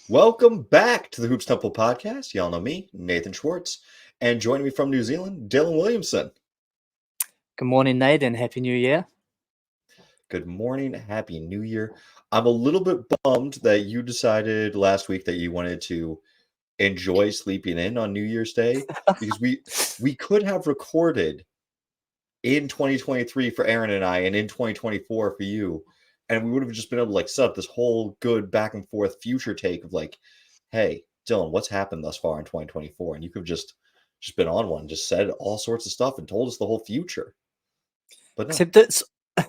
Welcome back to the Hoops Temple podcast. Y'all know me, Nathan Schwartz, and joining me from New Zealand, Dylan Williamson. Good morning, Nate, and Happy New Year. Good morning, Happy New Year. I'm a little bit bummed that you decided last week that you wanted to enjoy sleeping in on New Year's Day because we could have recorded in 2023 for Aaron and I and in 2024 for you, and we would have just been able to set up this whole good back and forth future take of hey, Dylan, what's happened thus far in 2024? And you could have just been on one, just said all sorts of stuff and told us the whole future. But no.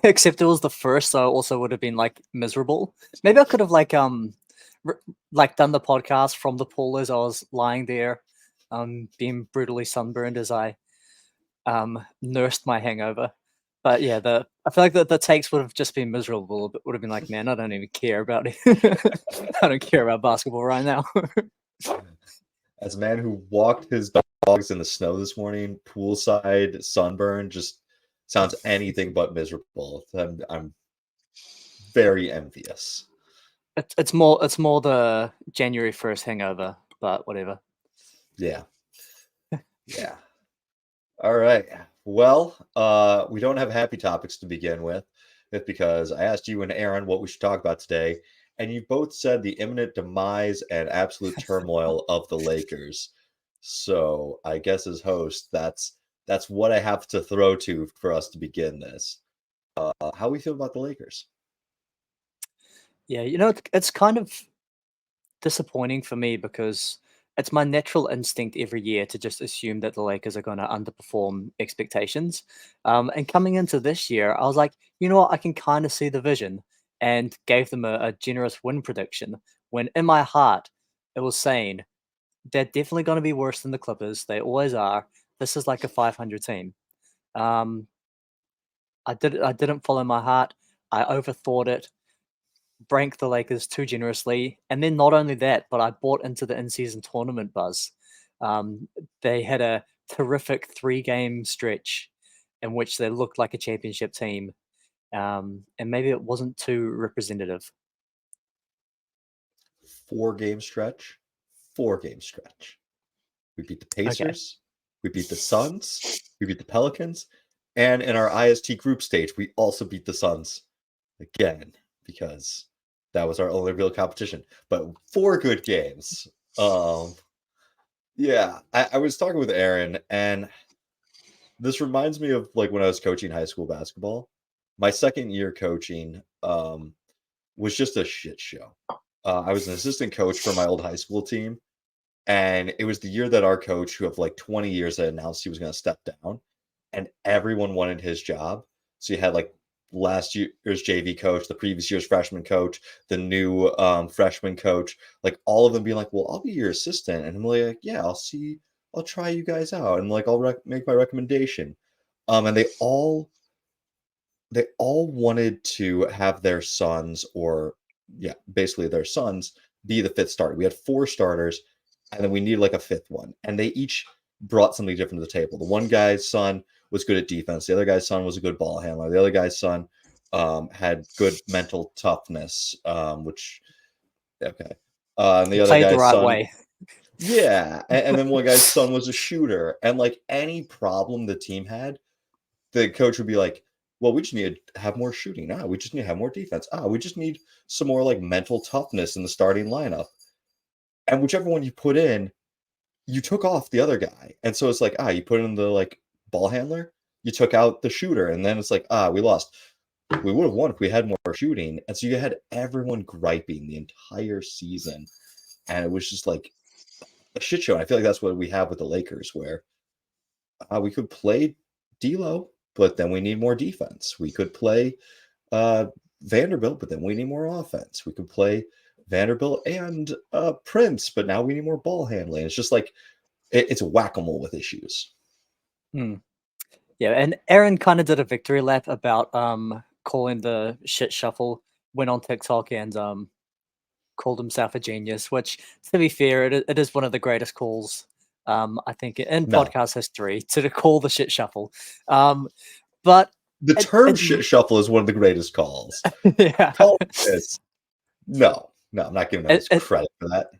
Except it was the first, so I also would have been miserable. Maybe I could have done the podcast from the pool as I was lying there, being brutally sunburned as I nursed my hangover. But yeah, I feel like the takes would have just been miserable. It would have been like, man, I don't even care about it. I don't care about basketball right now. As a man who walked his dogs in the snow this morning, poolside, sunburn, just sounds anything but miserable. I'm very envious. It's more the January 1st hangover, but whatever. Yeah. Yeah. All right. Well, we don't have happy topics to begin with. It's because I asked you and Aaron what we should talk about today, and you both said the imminent demise and absolute turmoil of the Lakers. So I guess as host, that's what I have to throw to for us to begin this. How we feel about the Lakers? Yeah, it's kind of disappointing for me because it's my natural instinct every year to just assume that the Lakers are going to underperform expectations. And coming into this year, I was like, you know what, I can kind of see the vision, and gave them a generous win prediction. When in my heart, it was saying they're definitely going to be worse than the Clippers. They always are. This is like a 500 team. I didn't follow my heart. I overthought it, rank the Lakers too generously. And then not only that, but I bought into the in-season tournament buzz. They had a terrific 3-game stretch in which they looked like a championship team. And maybe it wasn't too representative. 4-game stretch. 4-game stretch. We beat the Pacers. Okay. We beat the Suns. We beat the Pelicans. And in our IST group stage, we also beat the Suns again because that was our only real competition. But 4 good games. Yeah, I was talking with Aaron, and this reminds me of when I was coaching high school basketball. My second year coaching was just a shit show. I was an assistant coach for my old high school team, and it was the year that our coach, who of 20 years, had announced he was going to step down, and everyone wanted his job. So you had last year's JV coach, the previous year's freshman coach, the new freshman coach, all of them being like, well, I'll be your assistant. And I'm like, yeah, I'll try you guys out. And I'll make my recommendation. And they all wanted to have their sons, basically their sons, be the 5th starter. We had 4 starters, and then we needed a 5th one. And they each brought something different to the table. The one guy's son was good at defense. The other guy's son was a good ball handler. The other guy's son had good mental toughness, which, okay. And the other guy's son, way. Yeah. And then one guy's son was a shooter. And any problem the team had, the coach would be like, well, we just need to have more shooting. We just need to have more defense. We just need some more mental toughness in the starting lineup. And whichever one you put in, you took off the other guy. And so it's you put in the ball handler, you took out the shooter, and then it's we lost. We would have won if we had more shooting. And so you had everyone griping the entire season. And it was just a shit show. And I feel like that's what we have with the Lakers, where we could play D'Lo, but then we need more defense. We could play Vanderbilt, but then we need more offense. We could play Vanderbilt and Prince, but now we need more ball handling. It's just it's whack-a-mole with issues. Yeah, and Aaron kind of did a victory lap about calling the shit shuffle, went on TikTok and called himself a genius, which, to be fair, it is one of the greatest calls, I think, in podcast history, to call the shit shuffle. But the term shit shuffle is one of the greatest calls. Yeah. Call this. No. No, I'm not giving them It, his it, credit for that.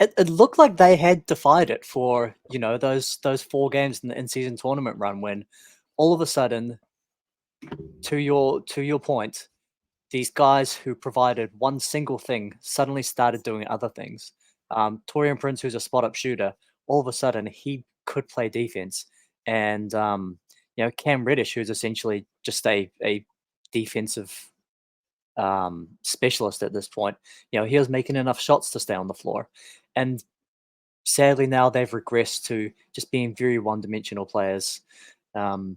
it looked like they had defied it for those 4 games in the in-season tournament run when all of a sudden, to your point, these guys who provided one single thing suddenly started doing other things. Torian Prince, who's a spot-up shooter, all of a sudden he could play defense, and Cam Reddish, who's essentially just a defensive specialist at this point. He was making enough shots to stay on the floor, and sadly now they've regressed to just being very one-dimensional players, and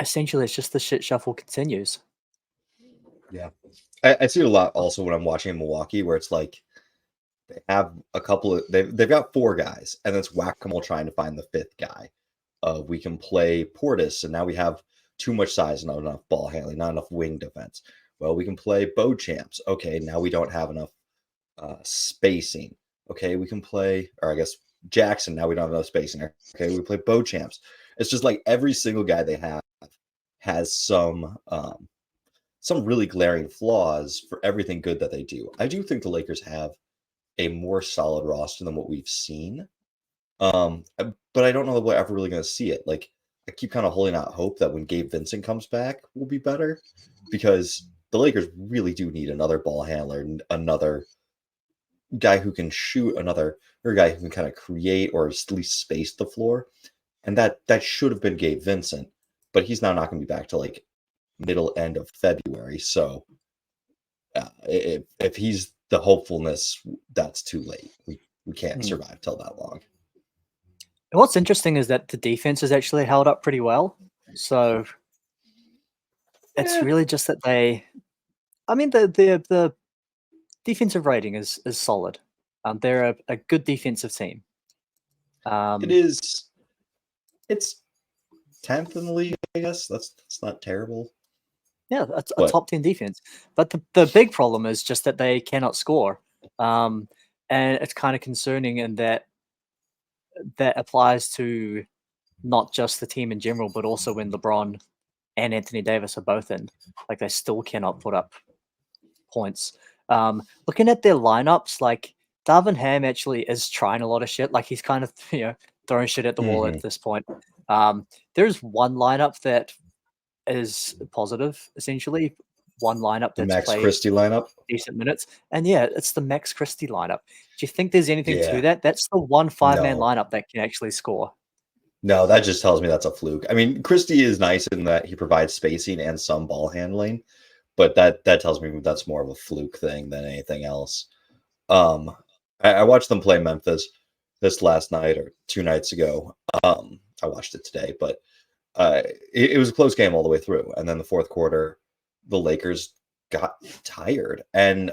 essentially it's just the shit shuffle continues. Yeah. I see it a lot also when I'm watching in Milwaukee, where it's like they have a couple of they've got 4 guys, and it's whack-a-mole trying to find the 5th guy. We can play Portis, and now we have too much size, not enough ball handling, not enough wing defense. Well, we can play Beauchamps. Okay, now we don't have enough spacing. Okay, we can play, or I guess Jackson. Now we don't have enough spacing. Okay, we play Beauchamps. It's just like every single guy they have has some really glaring flaws for everything good that they do. I do think the Lakers have a more solid roster than what we've seen. But I don't know that we're ever really going to see it. Like, I keep kind of holding out hope that when Gabe Vincent comes back, we'll be better, because the Lakers really do need another ball handler, another guy who can shoot, another or guy who can kind of create or at least space the floor. And that should have been Gabe Vincent, but he's now not going to be back to like middle end of February. So if he's the hopefulness, that's too late. We can't survive till that long. And what's interesting is that the defense has actually held up pretty well. So it's really just that the defensive rating is solid. They're a good defensive team. It's 10th in the league, I guess. That's not terrible. Yeah, that's a top 10 defense. But the big problem is just that they cannot score. And it's kind of concerning in that applies to not just the team in general, but also when LeBron and Anthony Davis are both in. Like, they still cannot put up points. Looking at their lineups, like Darvin Ham actually is trying a lot of shit. Like, he's kind of throwing shit at the wall at this point. There's one lineup that is positive, essentially. One lineup the that's Max played Christie lineup, decent minutes, and it's the Max Christie lineup. Do you think there's anything to Yeah. that? That's the one 5-man No. lineup that can actually score. No, that just tells me that's a fluke. I mean, Christie is nice in that he provides spacing and some ball handling, but that tells me that's more of a fluke thing than anything else. I watched them play Memphis this last night or 2 nights ago. I watched it today, but it was a close game all the way through. And then the fourth quarter, the Lakers got tired and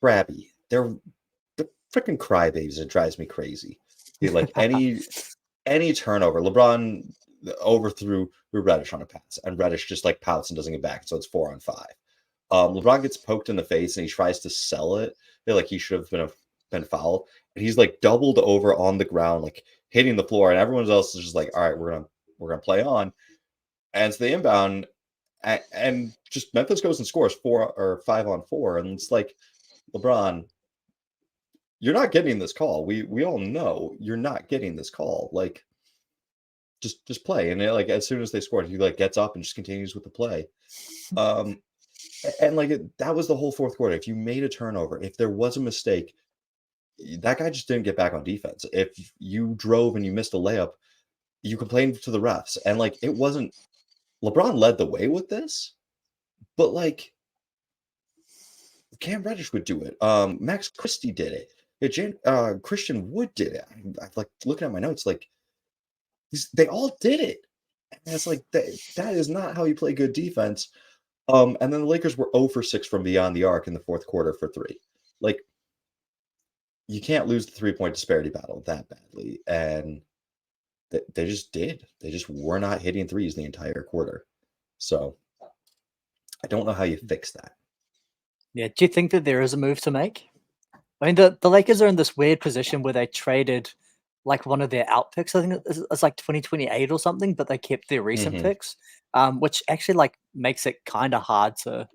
crabby. They're freaking crybabies. It drives me crazy. Like any turnover, LeBron overthrew Reddish on a pass, and Reddish just like pouts and doesn't get back. So it's 4-on-5. LeBron gets poked in the face and he tries to sell it. Like he should have been fouled, and he's like doubled over on the ground, like hitting the floor, and everyone else is just like, all right, we're gonna play on. And it's the inbound, and just Memphis goes and scores 4 or 5-on-4, and it's like, LeBron, you're not getting this call. We all know you're not getting this call. Like, just play. And like as soon as they scored, he like gets up and just continues with the play. And like that was the whole fourth quarter. If you made a turnover, if there was a mistake, that guy just didn't get back on defense. If you drove and you missed a layup, you complained to the refs. And like it wasn't LeBron led the way with this, but like Cam Reddish would do it. Max Christie did it. Christian Wood did it. I'm like looking at my notes, like they all did it. And it's like that is not how you play good defense. And then the Lakers were 0 for 6 from beyond the arc in the fourth quarter for 3. Like, you can't lose the 3-point disparity battle that badly. And they just did. They just were not hitting threes the entire quarter. So I don't know how you fix that. Yeah. Do you think that there is a move to make? I mean, the Lakers are in this weird position where they traded like one of their out picks. I think it's like 2028 or something, but they kept their recent Mhm. picks, which actually like makes it kind of hard to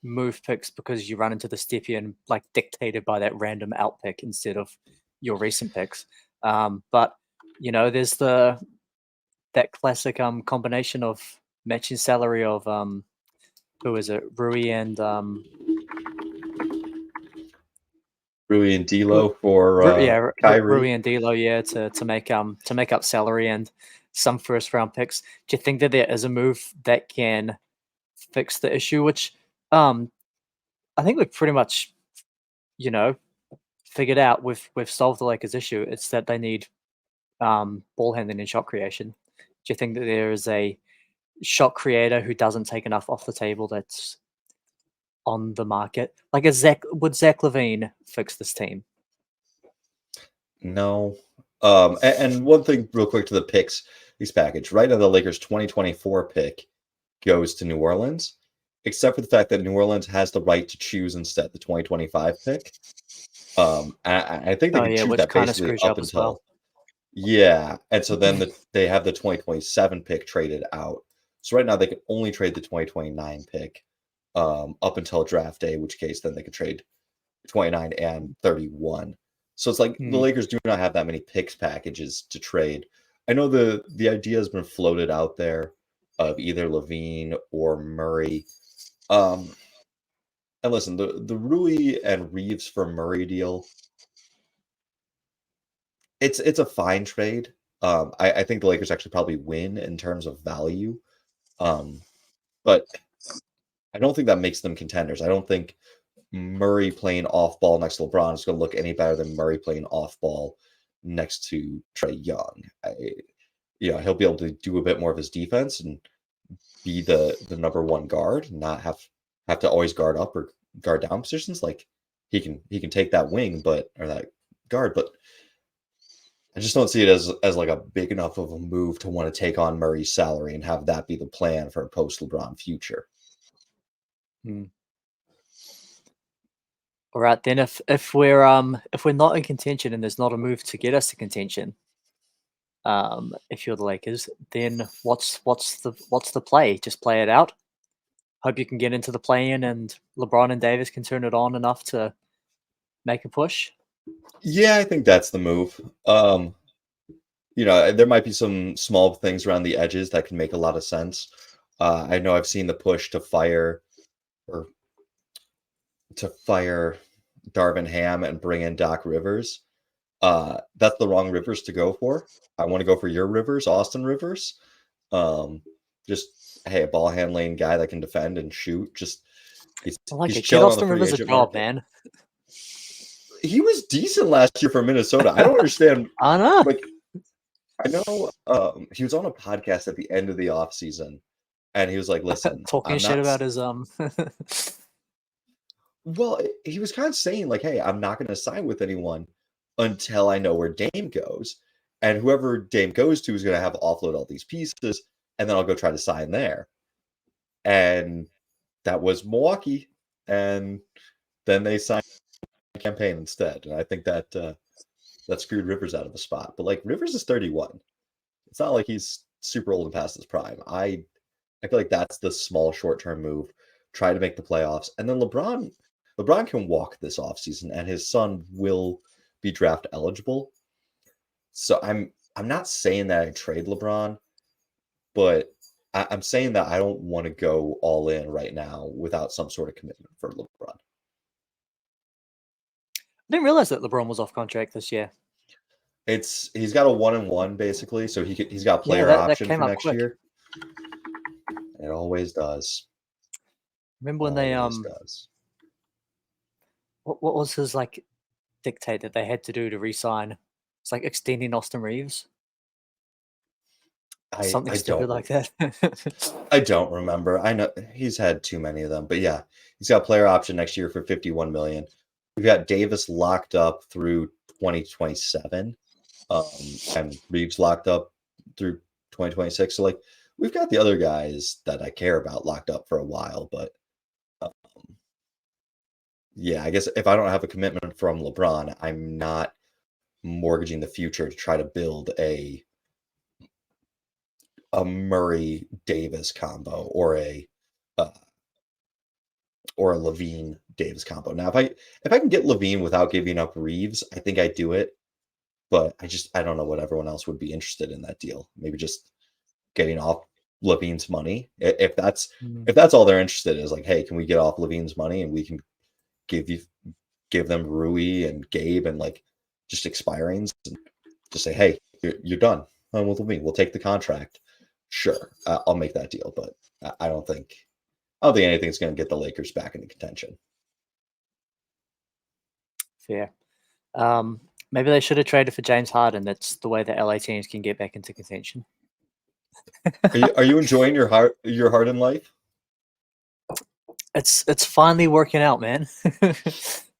move picks because you run into the Stepien like dictated by that random out pick instead of your recent picks. But there's that classic combination of matching salary of who is it, Rui and Rui and who, D'Lo for Rui Kyrie. and D'Lo, yeah, to make up salary and some first round picks. Do you think that there is a move that can fix the issue? Which I think we've pretty much you know figured out. We've solved the Lakers' issue. It's that they need ball handling and shot creation. Do you think that there is a shot creator who doesn't take enough off the table that's on the market? Like, would Zach Levine fix this team? No. And one thing real quick to the picks, these package. Right now, the Lakers 2024 pick goes to New Orleans, except for the fact that New Orleans has the right to choose instead the 2025 pick. I think they Oh can yeah, choose which that kind of basically screws you up up as well. until yeah, and so then they have the 2027 pick traded out. So right now they can only trade the 2029 pick up until draft day, which case then they could trade 29 and 31. So it's like the Hmm. Lakers do not have that many picks packages to trade. I know the idea has been floated out there of either Levine or Murray. Um, and listen, the Rui and Reeves for Murray deal, it's a fine trade. I think the Lakers actually probably win in terms of value. Um, but I don't think that makes them contenders. I don't think Murray playing off ball next to LeBron is going to look any better than Murray playing off ball next to Trae Young. He'll be able to do a bit more of his defense and be the number one guard, not have to always guard up or guard down positions. Like he can take that wing, or that guard, but I just don't see it as like a big enough of a move to want to take on Murray's salary and have that be the plan for a post LeBron future. Hmm. All right, then if we're not in contention and there's not a move to get us to contention, if you're the Lakers, then what's the play? Just play it out. Hope you can get into the play-in, and LeBron and Davis can turn it on enough to make a push. Yeah, I think that's the move. There might be some small things around the edges that can make a lot of sense. I know I've seen the push or to fire Darvin Ham and bring in Doc Rivers. That's the wrong Rivers to go for. I want to go for your Rivers, Austin Rivers. Um, just hey, a ball handling guy that can defend and shoot. Just he's I like he's it. Get chilling on the Austin free Rivers a agent job, market. man. He was decent last year for Minnesota. I don't understand. I know. Like I know he was on a podcast at the end of the offseason, and he was like, "Listen, Talking I'm shit not." about his Well, he was kind of saying like, "Hey, I'm not going to sign with anyone until I know where Dame goes, and whoever Dame goes to is going to have to offload all these pieces, and then I'll go try to sign there." And that was Milwaukee, and then they signed a campaign instead, and I think that screwed Rivers out of the spot. But like Rivers is 31. It's not like he's super old and past his prime. I feel like that's the small short-term move. Try to make the playoffs. And then LeBron can walk this offseason and his son will be draft eligible. So I'm not saying that I trade LeBron, but I'm saying that I don't want to go all in right now without some sort of commitment for LeBron. I didn't realize that LeBron was off contract this year. He's got a 1-and-1 basically, so he's got a Yeah, player that option came for up next quick. year. It always does. Remember when they Always does. what was his like dictate that they had to do to resign? It's like extending Austin Reeves, I something I stupid don't like that. I don't remember. I know he's had too many of them, but yeah, he's got a player option next year for 51 million. We've got Davis locked up through 2027, and Reeves locked up through 2026. So like we've got the other guys that I care about locked up for a while, but um, yeah, I guess if I don't have a commitment from LeBron, I'm not mortgaging the future to try to build a Murray Davis combo uh, or a Levine Davis combo. Now, if I can get Levine without giving up Reeves, I think I'd do it. But I don't know what everyone else would be interested in that deal. Maybe just getting off Levine's money. If that's all they're interested in, is like, hey, can we get off Levine's money and we can give them Rui and Gabe and like just expirings and just say, hey, you're done with Levine. We'll take the contract. Sure, I'll make that deal, but I don't think anything's going to get the Lakers back into contention. Fair. Maybe they should have traded for James Harden. That's the way the LA teams can get back into contention. Are you enjoying your Harden life? It's finally working out, man.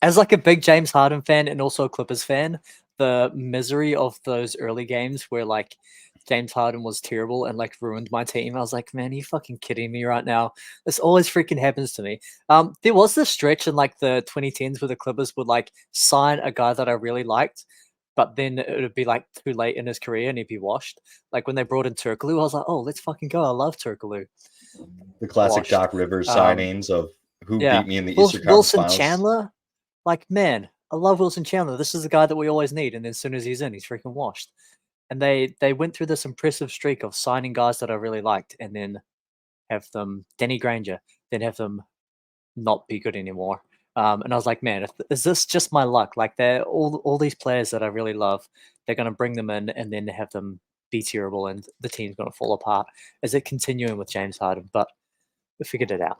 As like a big James Harden fan and also a Clippers fan, the misery of those early games where like James Harden was terrible and like ruined my team. I was like, man, are you fucking kidding me right now? This always freaking happens to me. There was this stretch in like the 2010s where the Clippers would like sign a guy that I really liked, but then it would be like too late in his career and he'd be washed. Like when they brought in Turkoglu, I was like, oh, let's fucking go. I love Turkoglu. The classic Washed. Doc Rivers signings of who Yeah, beat me in the Eastern Conference Wilson Finals. Chandler, like man, I love Wilson Chandler. This is the guy that we always need, and then as soon as he's in, he's freaking washed. And they went through this impressive streak of signing guys that I really liked, and then have them Danny Granger, then have them not be good anymore. And I was like, man, is this just my luck? Like they're all these players that I really love, they're going to bring them in and then have them be terrible, and the team's going to fall apart. Is it continuing with James Harden? But we figured it out.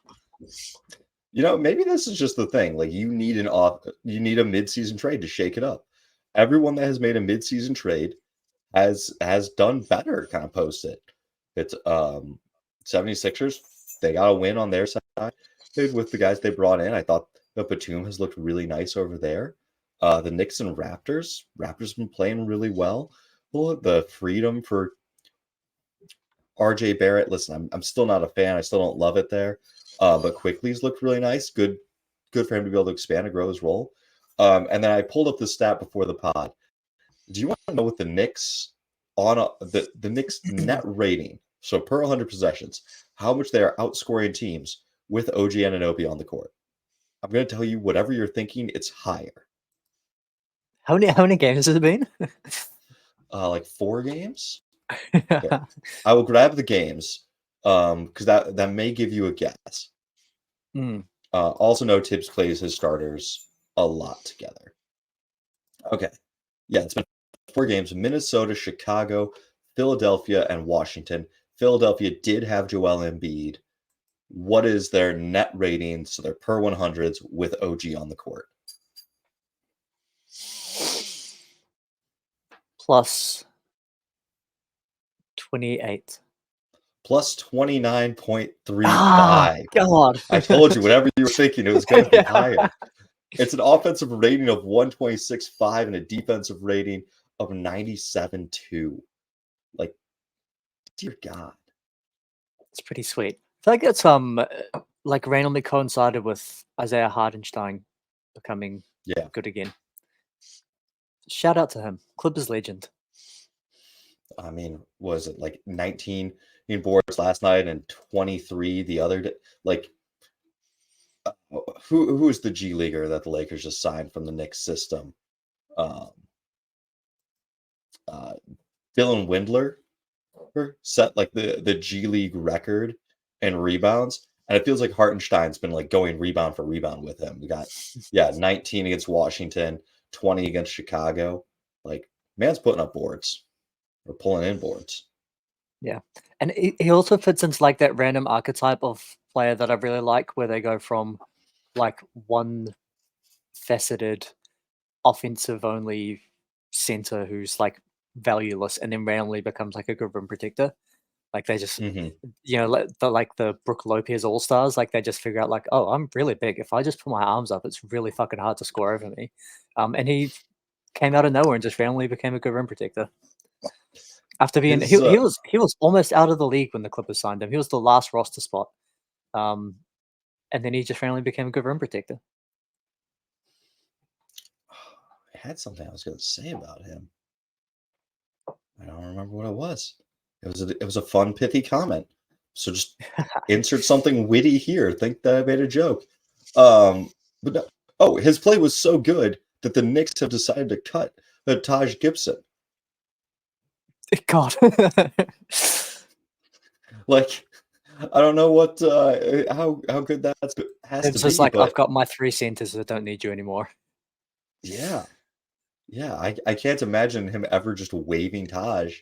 You know, maybe this is just the thing. Like you need a mid-season trade to shake it up. Everyone that has made a mid-season trade has done better kind of post it. It's 76ers, they got a win on their side with the guys they brought in. I thought the Batum has looked really nice over there. The Knicks and Raptors been playing really well. Well, the freedom for RJ Barrett. Listen, I'm still not a fan. I still don't love it there. But Quickly's looked really nice. Good for him to be able to expand and grow his role. And then I pulled up the stat before the pod. Do you want to know what the Knicks the Knicks net rating, so per 100 possessions, how much they are outscoring teams with OG Anunoby on the court? I'm going to tell you, whatever you're thinking, it's higher. How many games has it been? Like 4 games. Okay. I will grab the games because that may give you a guess. Also, know Tibbs plays his starters a lot together. Okay. Yeah, it's been 4 games: Minnesota, Chicago, Philadelphia, and Washington. Philadelphia did have Joel Embiid. What is their net rating? So they're per 100s with OG on the court. Plus 28. Plus 29.35. Ah, God. I told you, whatever you were thinking, it was going to be higher. It's an offensive rating of 126.5 and a defensive rating of 97.2. Like, dear God. It's pretty sweet. I feel like it's like randomly coincided with Isaiah Hardenstein becoming good again. Shout out to him. Clippers legend. I mean, was it like 19 boards last night and 23 the other day? Like, who is the G Leaguer that the Lakers just signed from the Knicks system? Dylan Windler set like the G League record in rebounds, and it feels like Hartenstein's been like going rebound for rebound with him. We got 19 against Washington, 20 against Chicago. Like, man's putting up boards or pulling in boards. Yeah, and he also fits into like that random archetype of player that I really like, where they go from like one faceted offensive only center who's like valueless and then randomly becomes like a good rim protector. Like they just, like the Brook Lopez All Stars, like they just figure out like, oh, I'm really big. If I just put my arms up, it's really fucking hard to score over me. And he came out of nowhere and just randomly became a good rim protector. After being, he was almost out of the league when the Clippers signed him. He was the last roster spot, and then he just randomly became a good rim protector. had something I was going to say about him. I don't remember what it was. It was a fun, pithy comment. So just insert something witty here. Think that I made a joke. But no. Oh, his play was so good that the Knicks have decided to cut Taj Gibson. God. Like, I don't know what how good that has It's to just be, like, I've but got my 3 centers, I don't need you anymore. yeah, yeah, I can't imagine him ever just waving Taj.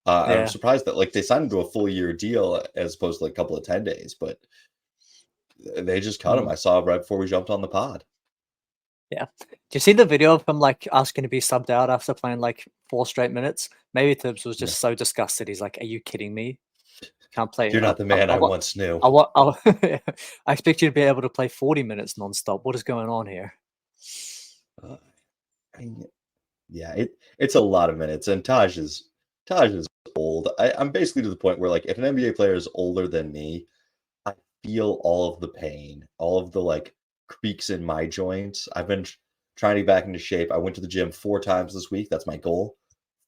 I'm Yeah. surprised that like they signed him to a full year deal as opposed to like a couple of 10 days, but they just cut him. Mm, I saw right before we jumped on the pod. yeah. Do you see the video of him, like, asking to be subbed out after playing, like, 4 straight minutes? Maybe Tibbs was No, just so disgusted, he's like, "Are you kidding me? Can't play you're not the man I once knew. I expect you to be able to play 40 minutes nonstop. What is going on here?" Uh, I- yeah, it's a lot of minutes, and Taj is old. I'm basically to the point where like if an NBA player is older than me, I feel all of the pain, all of the like creaks in my joints. I've been trying to get back into shape. I went to the gym 4 times this week. That's my goal.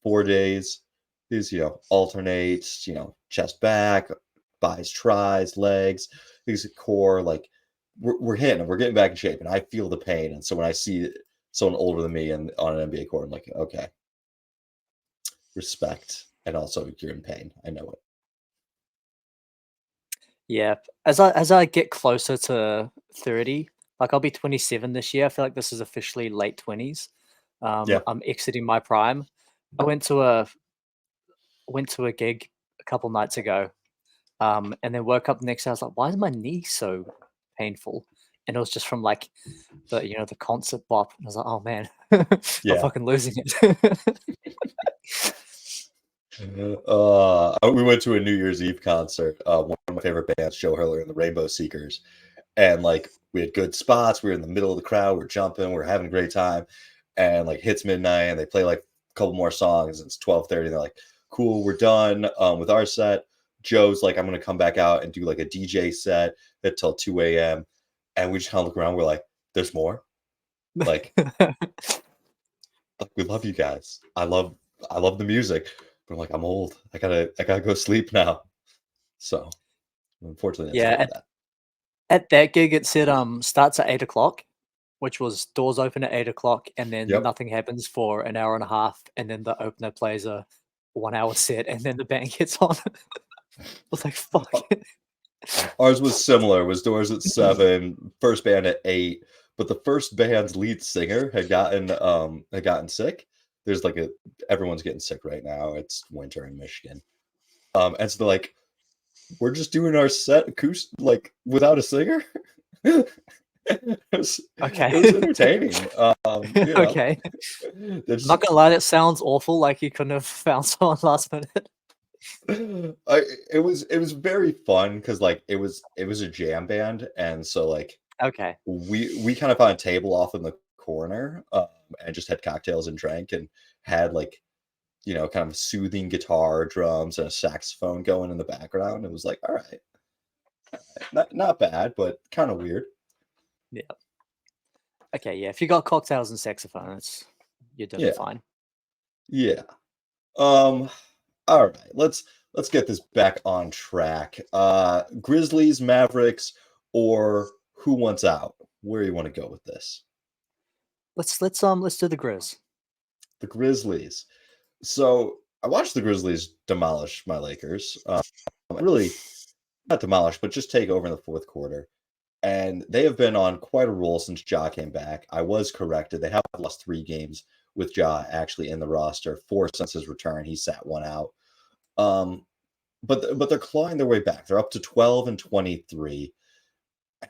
4 days. These, alternates, chest back, buys, tries, legs, these core, like we're getting back in shape and I feel the pain. And so when I see someone older than me and on an NBA court, I'm like, okay, respect. And also you're in pain. I know it. Yeah. As I get closer to 30, like, I'll be 27 this year. I feel like this is officially late 20s. Yeah. I'm exiting my prime. I went to a gig a couple nights ago, and then woke up the next day. I was like, "Why is my knee so painful?" And it was just from like the concert bop. And I was like, "Oh man, I'm Yeah. fucking losing it." We went to a New Year's Eve concert. One of my favorite bands, Joe Hurler and the Rainbow Seekers, and like we had good spots. We were in the middle of the crowd. We're jumping. We're having a great time, and like hits midnight, and they play like a couple more songs. And it's 12:30. They're like, "Cool, we're done with our set." Joe's like, "I'm gonna come back out and do like a DJ set until 2 a.m." And we just kind of look around. We're like, "There's more." Like, we love you guys. I love the music. But I'm like, I'm old. I gotta go sleep now. So unfortunately that's Yeah, the end of at that. at that gig, it said starts at 8 o'clock, which was doors open at 8 o'clock, and then Yep. nothing happens for an hour and a half, and then the opener plays a 1 hour set, and then the band gets on. I was like, "Fuck." Uh, Ours was similar. It was doors at 7, first band at 8, but the first band's lead singer had gotten sick. There's like a everyone's getting sick right now. It's winter in Michigan. And so they're like, we're just doing our set acoustic like without a singer. Okay. It was entertaining. Okay. They're I'm not just gonna lie, that sounds awful, like you couldn't have found someone last minute. it was very fun because like it was a jam band, and so like Okay. we kind of found a table off in the corner, and just had cocktails and drank and had like kind of soothing guitar, drums, and a saxophone going in the background. It was like, all right, not bad, but kind of weird. Yeah. Okay, yeah, if you got cocktails and saxophone, you're doing Yeah, fine. yeah. Um, all right, let's get this back on track. Grizzlies, Mavericks, or who wants out? Where you want to go with this? Let's do the Grizz. The Grizzlies. So I watched the Grizzlies demolish my Lakers. Really not demolish, but just take over in the fourth quarter. And they have been on quite a roll since Ja came back. I was corrected. They have lost 3 games with Ja actually in the roster, 4 since his return. He sat one out. Um, but they're clawing their way back. They're up to 12 and 23,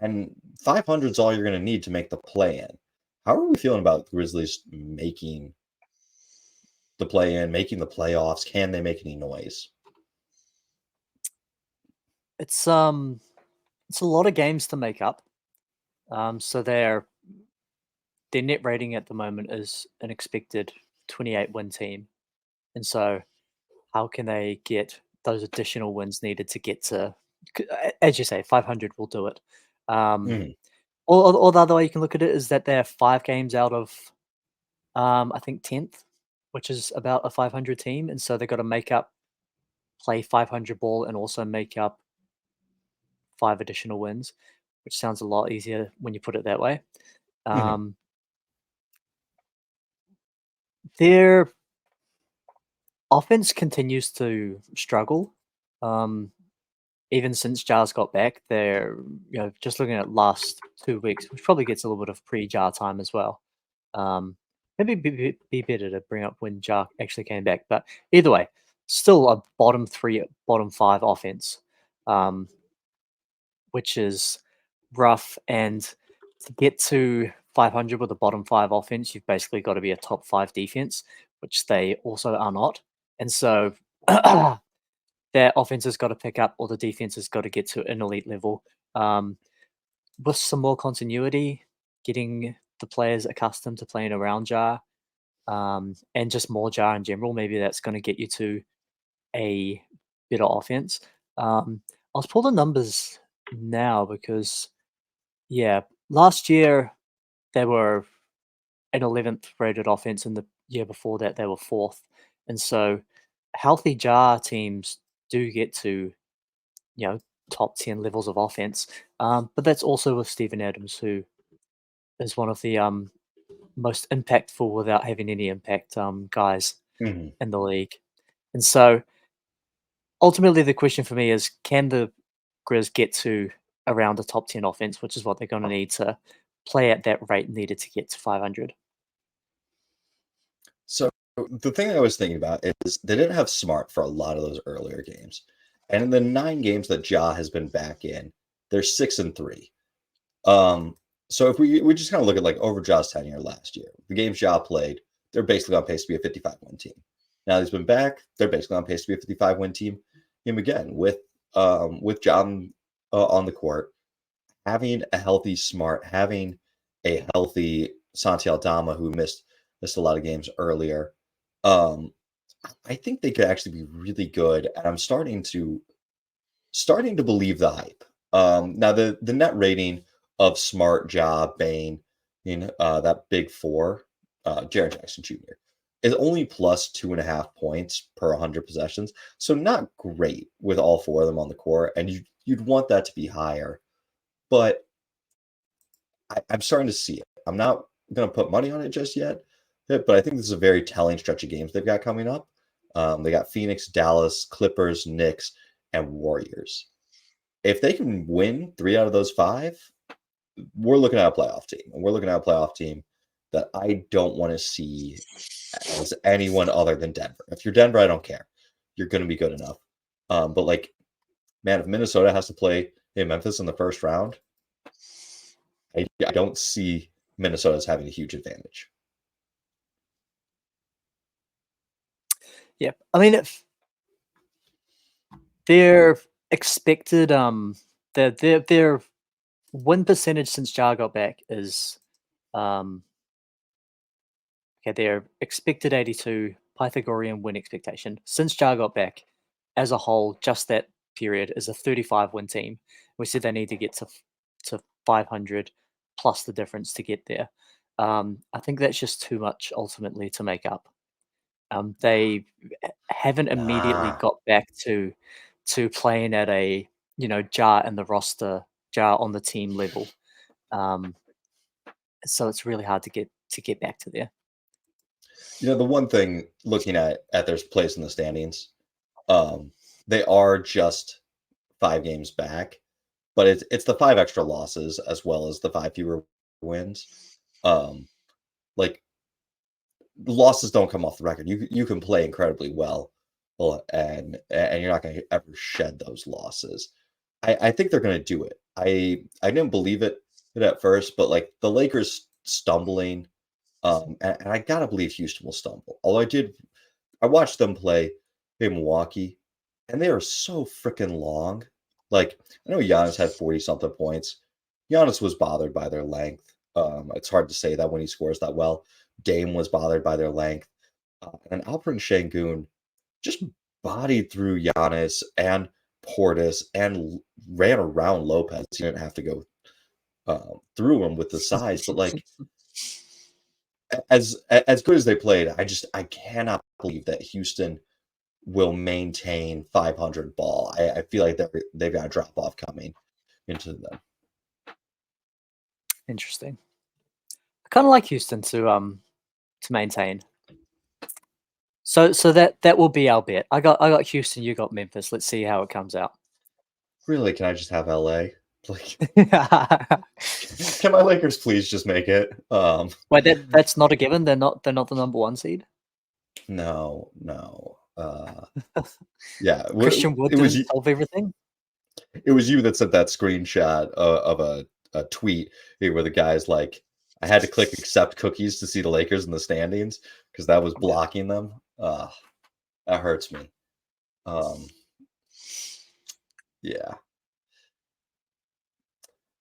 and 500 is all you're going to need to make the play in. How are we feeling about the Grizzlies making the play in, making the playoffs? Can they make any noise? It's it's a lot of games to make up. So their net rating at the moment is an expected 28 win team. And so how can they get those additional wins needed to get to, as you say, 500 will do it. Um, Mhm. or the other way you can look at it is that they're 5 games out of I think 10th, which is about a 500 team, and so they've got to play 500 ball, and also make up 5 additional wins, which sounds a lot easier when you put it that way. Mhm. Um, their offense continues to struggle. Um, Even since Jars got back, they're just looking at last 2 weeks, which probably gets a little bit of pre-Jar time as well. Um, Maybe be better to bring up when Jar actually came back, but either way, still a bottom 3, bottom 5 offense, um, which is rough. And to get to 500 with a bottom 5 offense, you've basically got to be a top 5 defense, which they also are not. And so their offense has got to pick up, or the defense has got to get to an elite level. Um, with some more continuity, getting the players accustomed to playing around Jar, and just more Jar in general, maybe that's going to get you to a better offense. I'll pull the numbers now because, yeah, last year they were an 11th rated offense, and the year before that they were 4th. And so healthy Jar teams do get to you know, top 10 levels of offense. But that's also with Steven Adams, who is one of the most impactful without having any impact guys Mhm. in the league. And so ultimately, the question for me is, can the Grizz get to around the top 10 offense, which is what they're going to need to play at that rate needed to get to 500? So the thing I was thinking about is they didn't have Smart for a lot of those earlier games. And in the 9 games that Ja has been back in, they're 6-3. Um, so if we just kind of look at like over Ja's tenure last year, the games Ja played, they're basically on pace to be a 55 win team. Now he's been back, they're basically on pace to be a 55 win team. Him again with John on the court, having a healthy Smart, having a healthy Santi Aldama who missed a lot of games earlier. Um, I think they could actually be really good, and I'm starting to believe the hype. Now the net rating of Smart, Job, Bain, that big four, Jared Jackson Jr. is only plus 2.5 points per 100 possessions, so not great with all 4 of them on the court, and you'd want that to be higher. But I'm starting to see it. I'm not going to put money on it just yet, but I think this is a very telling stretch of games they've got coming up. They got Phoenix, Dallas, Clippers, Knicks, and Warriors. If they can win 3 out of those 5, we're looking at a playoff team. And we're looking at a playoff team that I don't want to see as anyone other than Denver. If you're Denver, I don't care. You're going to be good enough. But like, man, if Minnesota has to play in Memphis in the first round, I don't see Minnesota as having a huge advantage. Yeah, I mean, if their expected their win percentage since Jar got back is um okay, their expected 82 Pythagorean win expectation since Jar got back as a whole, just that period is a 35 win team. We said they need to get to 500 plus the difference to get there. I think that's just too much ultimately to make up. They haven't immediately Nah. got back to playing at a Jar in the roster, Jar on the team level. Um, so it's really hard to get back to there. The one thing looking at their place in the standings, um, they are just 5 games back, but it's the 5 extra losses as well as the 5 fewer wins. Um, like losses don't come off the record. You can play incredibly well, and you're not going to ever shed those losses. I think they're going to do it. I didn't believe it at first, but like the Lakers stumbling, and I gotta believe Houston will stumble. Although I watched them play in Milwaukee, and they are so freaking long. Like I know Giannis had 40 something points. Giannis was bothered by their length. It's hard to say that when he scores that well. Dame was bothered by their length. And Alperen Şengün just bodied through Giannis and Portis and ran around Lopez. He didn't have to go through him with the size, but like as good as they played, I cannot believe that Houston will maintain 500 ball. I feel like they've got a drop off coming into them. Interesting. I kind of like Houston to maintain. So that will be our bet. I got Houston, you got Memphis. Let's see how it comes out. Really, can I just have LA? Like, can my Lakers please just make it? Wait, that's not a given. They're not the number one seed. No, no. Yeah, Christian Wood it was didn't solve everything. it was you that sent that screenshot of a tweet where the guy's like, I had to click accept cookies to see the Lakers in the standings because that was Yeah. blocking them. That hurts me. Yeah.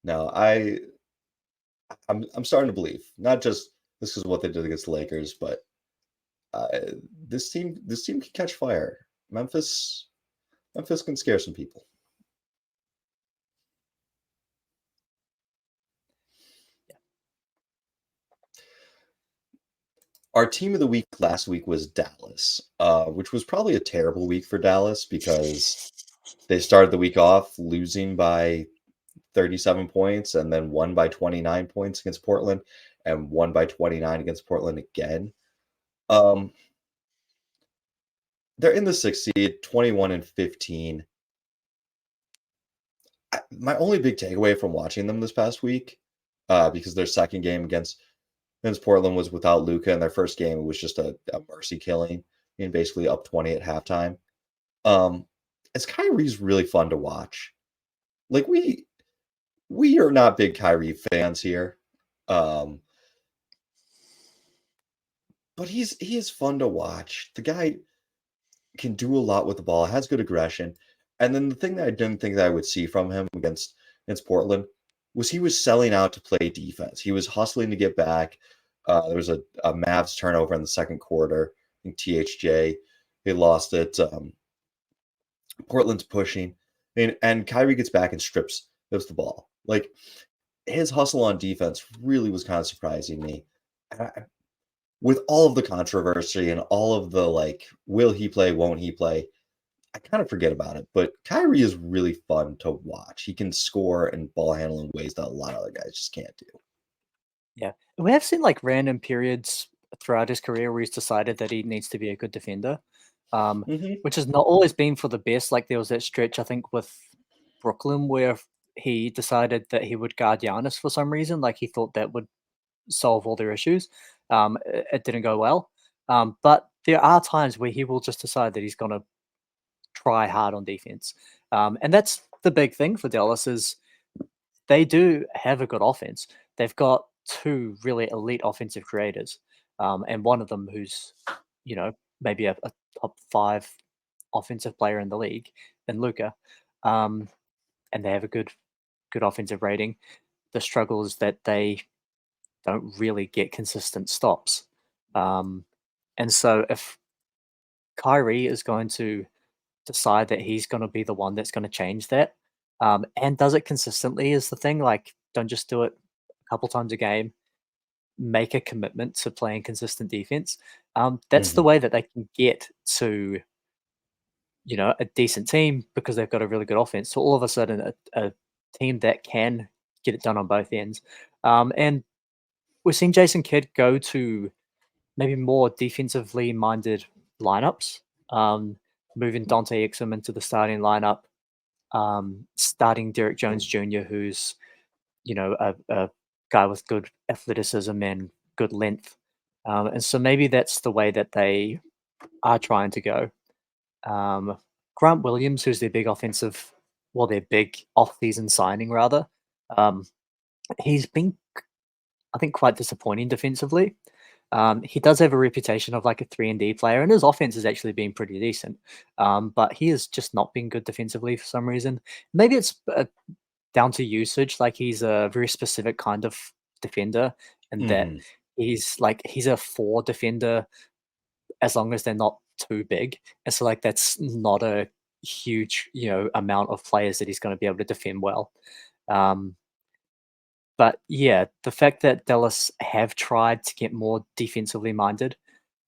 No, I'm starting to believe not just this is what they did against the Lakers, but this team can catch fire. Memphis can scare some people. Our team of the week last week was Dallas, which was probably a terrible week for Dallas because they started the week off losing by 37 points and then won by 29 points against Portland and won by 29 against Portland again. They're in the 6th seed, 21-15. My only big takeaway from watching them this past week, because their second game against Portland was without Luka, and their first game was just a mercy killing and basically up 20 at halftime. As Kyrie's really fun to watch. Like we are not big Kyrie fans here. But he is fun to watch. The guy can do a lot with the ball, has good aggression. And then the thing that I didn't think that I would see from him against Portland was he was selling out to play defense. He was hustling to get back. There was a Mavs turnover in the second quarter. I think THJ, they lost it. Portland's pushing. And Kyrie gets back and strips the ball. Like his hustle on defense really was kind of surprising me. With all of the controversy and all of the like, will he play, won't he play? I kind of forget about it, but Kyrie is really fun to watch. He can score and ball handle in ways that a lot of other guys just can't do. Yeah, we have seen like random periods throughout his career where he's decided that he needs to be a good defender, Mm-hmm. which has not always been for the best. Like there was that stretch I think with Brooklyn where he decided that he would guard Giannis for some reason. Like he thought that would solve all their issues. It didn't go well, but there are times where he will just decide that he's going to try hard on defense, and that's the big thing for Dallas is they do have a good offense. They've got two really elite offensive creators, and one of them who's, maybe a top five offensive player in the league in Luca, um, and they have a good offensive rating. The struggle is that they don't really get consistent stops, um, and so if Kyrie is going to decide that he's going to be the one that's going to change that, and does it consistently is the thing. Like, don't just do it a couple times a game. Make a commitment to playing consistent defense. That's the Mm-hmm. way that they can get to a decent team because they've got a really good offense. So all of a sudden, a team that can get it done on both ends. And we've seen Jason Kidd go to maybe more defensively minded lineups, moving Dante Exum into the starting lineup, starting Derek Jones Jr., who's a guy with good athleticism and good length, and so maybe that's the way that they are trying to go. Grant Williams, who's their big off-season signing rather, um, he's been I think quite disappointing defensively. He does have a reputation of like a 3-and-D player, and his offense has actually been pretty decent. But he has just not been good defensively for some reason. Maybe it's down to usage. Like he's a very specific kind of defender, and that Mm-hmm. he's a 4 defender as long as they're not too big. And so like that's not a huge amount of players that he's going to be able to defend well. Um, But yeah, the fact that Dallas have tried to get more defensively minded,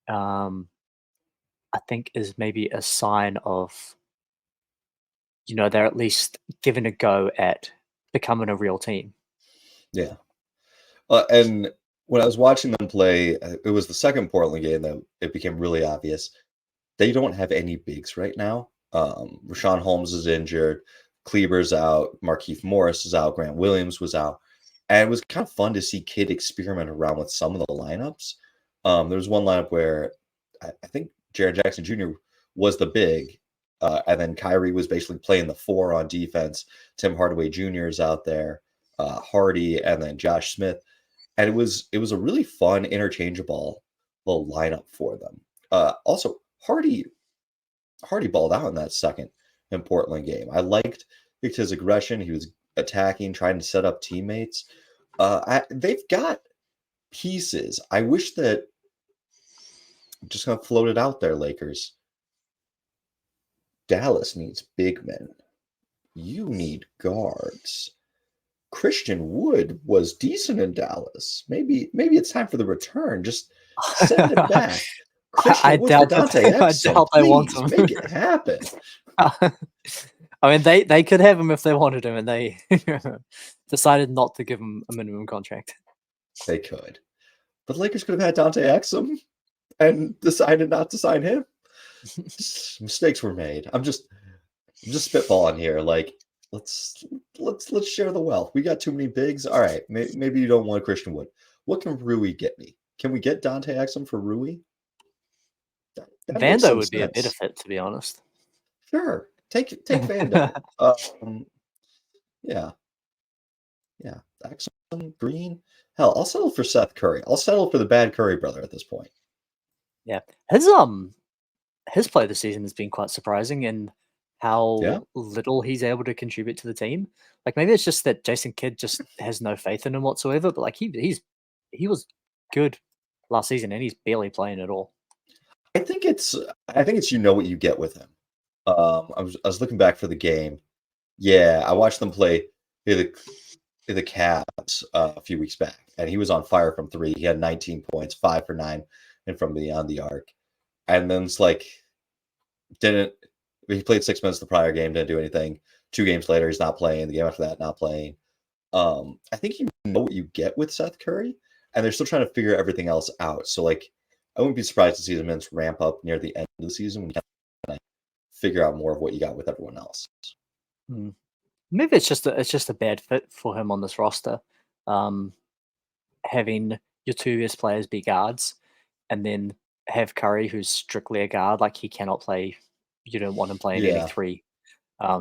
um, I think is maybe a sign of, they're at least giving a go at becoming a real team. Yeah. And when I was watching them play, it was the second Portland game that it became really obvious. They don't have any bigs right now. Rashawn Holmes is injured. Kleber's out. Markieff Morris is out. Grant Williams was out. And it was kind of fun to see Kidd experiment around with some of the lineups. There was one lineup where I think Jaren Jackson Jr. was the big, and then Kyrie was basically playing the four on defense. Tim Hardaway Jr. is out there, Hardy, and then Josh Smith. And it was a really fun, interchangeable little lineup for them. Also, Hardy balled out in that second in Portland game. I liked his aggression. He was attacking, trying to set up teammates. They've got pieces. I wish that I'm just gonna float it out there, Lakers. Dallas needs big men. You need guards. Christian Wood was decent in Dallas. Maybe it's time for the return. Just send him back. I Christian Wood for doubt that. Dante I Exum. doubt they want Please him. make it happen. I mean, they could have him if they wanted him, and they decided not to give him a minimum contract. They could. But the Lakers could have had Dante Exum and decided not to sign him. Mistakes were made. I'm just spitballing here. Like, let's share the wealth. We got too many bigs. All right, maybe you don't want Christian Wood. What can Rui get me? Can we get Dante Exum for Rui? That makes Vando some would be a better sense. fit, to be honest. Sure, take Vando. Yeah, Exum, Green. Hell, I'll settle for Seth Curry. I'll settle for the bad Curry brother at this point. Yeah, his play this season has been quite surprising in Yeah, how little he's able to contribute to the team. Like maybe it's just that Jason Kidd just has no faith in him whatsoever. But like he was good last season, and he's barely playing at all. I think it's you know what you get with him. I was looking back for the game. Yeah, I watched them play the Cavs a few weeks back, and he was on fire from three. He had 19 points, 5 for 9, and from beyond the arc. And then it's like didn't he played 6 minutes the prior game, didn't do anything. 2 games later, he's not playing. The game after that, not playing. I think you know what you get with Seth Curry, and they're still trying to figure everything else out. So like, I wouldn't be surprised to see the minutes ramp up near the end of the season when you kind of figure out more of what you got with everyone else. Hmm. Maybe it's just a bad fit for him on this roster. Having your two best players be guards, and then have Curry, who's strictly a guard. Like he cannot play. You don't want him playing any Yeah, three.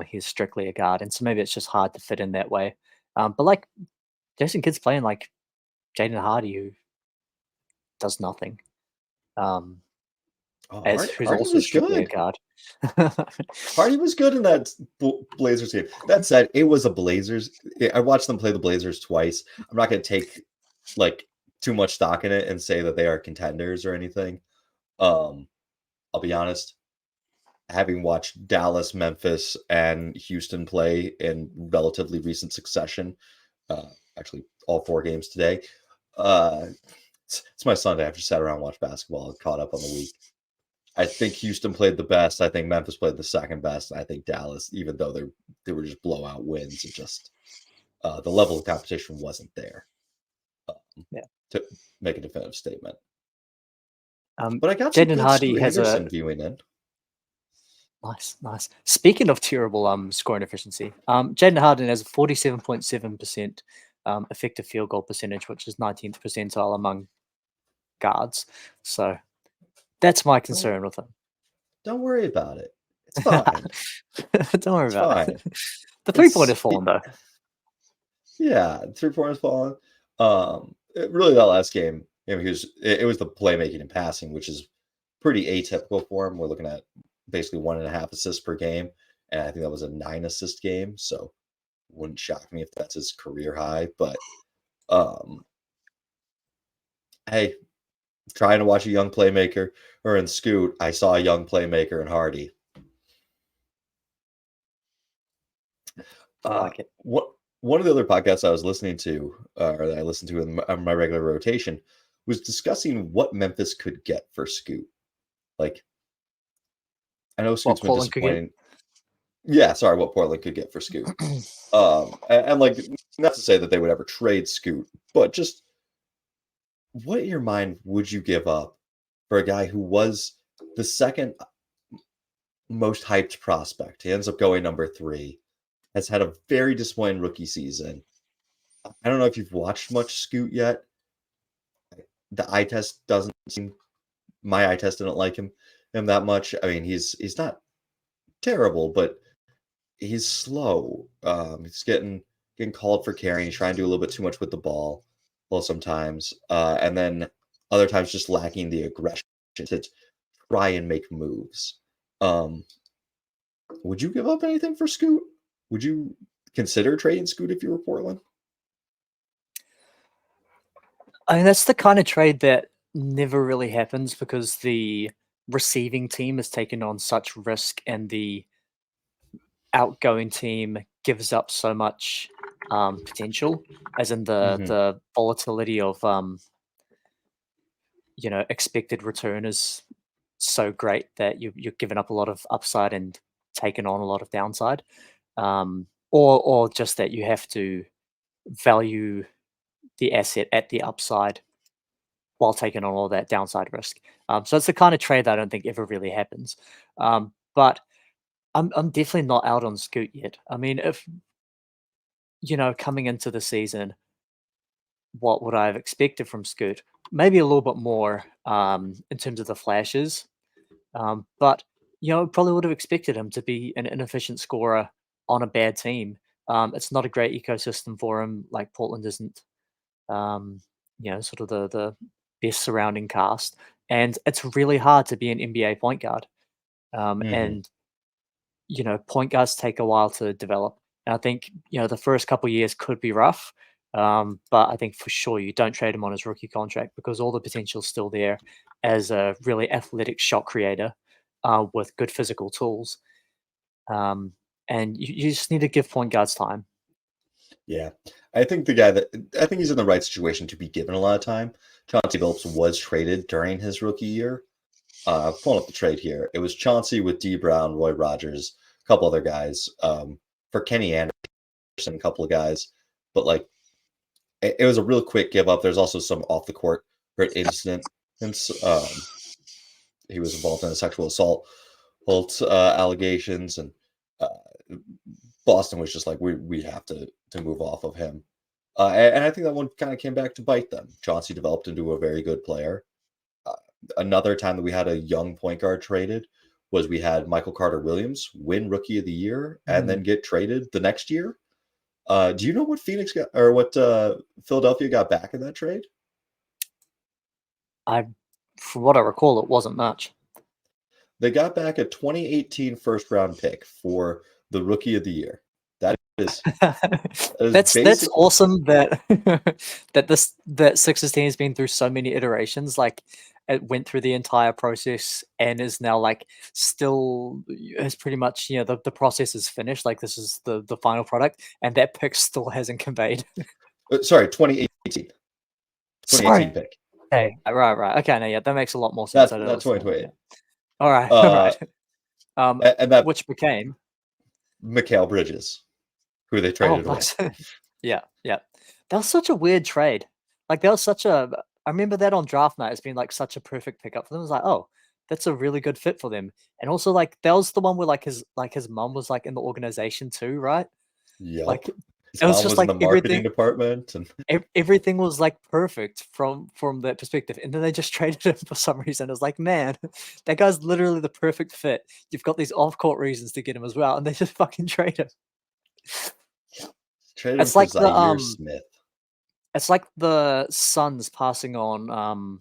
He's strictly a guard, and so maybe it's just hard to fit in that way. But like Jason Kidd's playing like Jaden Hardy, who does nothing. Um, oh, as who's Hardy also was strictly a good. guard. Hardy was good in that Blazers game. That said, it was a Blazers. I watched them play the Blazers twice. I'm not going to take like too much stock in it and say that they are contenders or anything. I'll be honest. Having watched Dallas, Memphis, and Houston play in relatively recent succession, actually all 4 games today. It's my Sunday. I've just sat around and watched basketball and caught up on the week. I think Houston played the best. I think Memphis played the second best. And I think Dallas, even though they were just blowout wins, it just the level of competition wasn't there Yeah. to make a definitive statement. Um, But I got some Jaden good Hardy Scoot has a Henderson viewing in. nice. Speaking of terrible scoring efficiency, Jaden Harden has a 47.7% effective field goal percentage, which is 19th percentile among guards. So that's my Don't concern with him. don't worry about it. It's fine. Don't worry It's about fine. it. The 3-pointer It's fallen though. yeah, 3 pointers falling. Really that last game, it was the playmaking and passing, which is pretty atypical for him. We're looking at basically 1.5 assists per game, and I think that was a 9 assist game. So wouldn't shock me if that's his career high. But um, hey, trying to watch a young playmaker or in Scoot, I saw a young playmaker in Hardy. I like it. What one of the other podcasts I was listening to, or that I listened to in my regular rotation, was discussing what Memphis could get for Scoot. Like, I know What Scoot's been Portland could get. disappointing. Yeah, sorry, what Portland could get for Scoot. And like, not to say that they would ever trade Scoot, but just what in your mind would you give up for a guy who was the second most hyped prospect? He ends up going number 3, has had a very disappointing rookie season. I don't know if you've watched much Scoot yet. The eye test doesn't seem my eye test didn't like him that much. I mean, he's not terrible, but he's slow. He's getting called for carrying. He's trying to do a little bit too much with the ball, well, sometimes, and then other times just lacking the aggression to try and make moves. Would you give up anything for Scoot? Would you consider trading Scoot if you were Portland? I mean, that's the kind of trade that never really happens because the receiving team has taken on such risk and the outgoing team gives up so much potential, as in Mm-hmm. the volatility of expected return is so great that you're giving up a lot of upside and taking on a lot of downside, or just that you have to value the asset at the upside while taking on all that downside risk. So it's the kind of trade that I don't think ever really happens. But I'm definitely not out on Scoot yet. I mean, if coming into the season, what would I have expected from Scoot? Maybe a little bit more in terms of the flashes, but probably would have expected him to be an inefficient scorer on a bad team. It's not a great ecosystem for him. Like Portland isn't, sort of the best surrounding cast, and it's really hard to be an NBA point guard. Mm-hmm. And point guards take a while to develop. And I think the first couple years could be rough, but I think for sure you don't trade him on his rookie contract because all the potential's still there as a really athletic shot creator with good physical tools. Um, and you just need to give point guards time. Yeah. I think I think he's in the right situation to be given a lot of time. Chauncey Billups was traded during his rookie year. Pulling up the trade here. It was Chauncey with D Brown, Roy Rogers, a couple other guys, for Kenny Anderson, a couple of guys. But like it was a real quick give up. There's also some off the court hurt incident. And he was involved in a sexual assault allegations, and uh, Boston was just like, we have to move off of him. And I think that one kind of came back to bite them. Chauncey developed into a very good player. Uh, Another time that we had a young point guard traded was we had Michael Carter Williams win Rookie of the Year and Mm. then get traded the next year. Do you know what Phoenix got or what Philadelphia got back in that trade? From what I recall, it wasn't much. They got back a 2018 first round pick for the Rookie of the Year. Is that is That's basic. awesome that that Sixers team has been through so many iterations. Like it went through the entire process and is now like still is pretty much the process is finished. Like this is the final product, and that pick still hasn't conveyed. Sorry, 2018. Sorry. 2018 pick. Okay, right. Okay, no, yeah, that makes a lot more sense. That's I know that's it's still 2028. yeah. All right, all Uh, right. Um, and that which became Mikal Bridges, who they oh, traded away. nice. Yeah. That was such a weird trade. Like that was such a. I remember that on draft night as being like such a perfect pickup for them. I was like, oh, that's a really good fit for them. And also like that was the one where like his mom was like in the organization too, right? Yep. Like His it was mom just was in like the marketing department, and everything was like perfect from that perspective. And then they just traded him for some reason. I was like, man, that guy's literally the perfect fit. You've got these off court reasons to get him as well, and they just fucking trade him. traded him It's for like the Zaire Smith. It's like the Suns passing on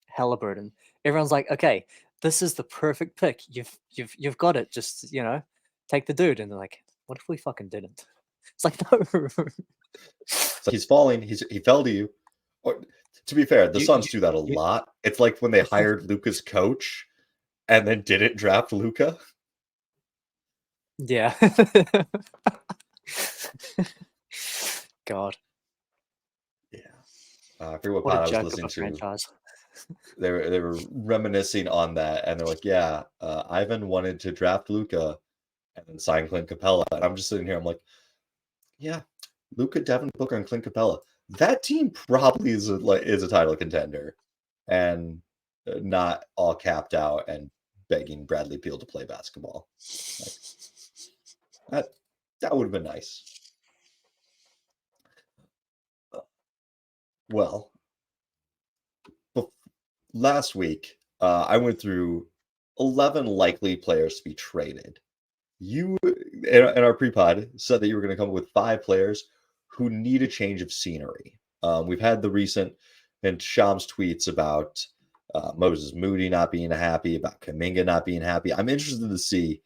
Halliburton. Everyone's like, "Okay, this is the perfect pick. You've got it. Just take the dude." And they're like, "What if we fucking didn't?" It's like, no, So he's falling. He fell to you. Or, to be fair, the you, Suns you, do that a you lot. It's like when they hired Luca's coach and then didn't draft Luca. yeah. God, Yeah. I forget what what a pod I was joke of listening a to. franchise. They were reminiscing on that, and they're like, "Yeah, Ivan wanted to draft Luca and then sign Clint Capella." And I'm just sitting here, I'm like, "Yeah, Luca, Devin Booker, and Clint Capella. That team probably is a title contender, and not all capped out and begging Bradley Beal to play basketball. Like that, that would have been nice." Well, bef- last week, I went through 11 likely players to be traded. You, in our pre-pod, said that you were going to come up with 5 players who need a change of scenery. We've had the recent and Sham's tweets about Moses Moody not being happy, about Kaminga not being happy. I'm interested to see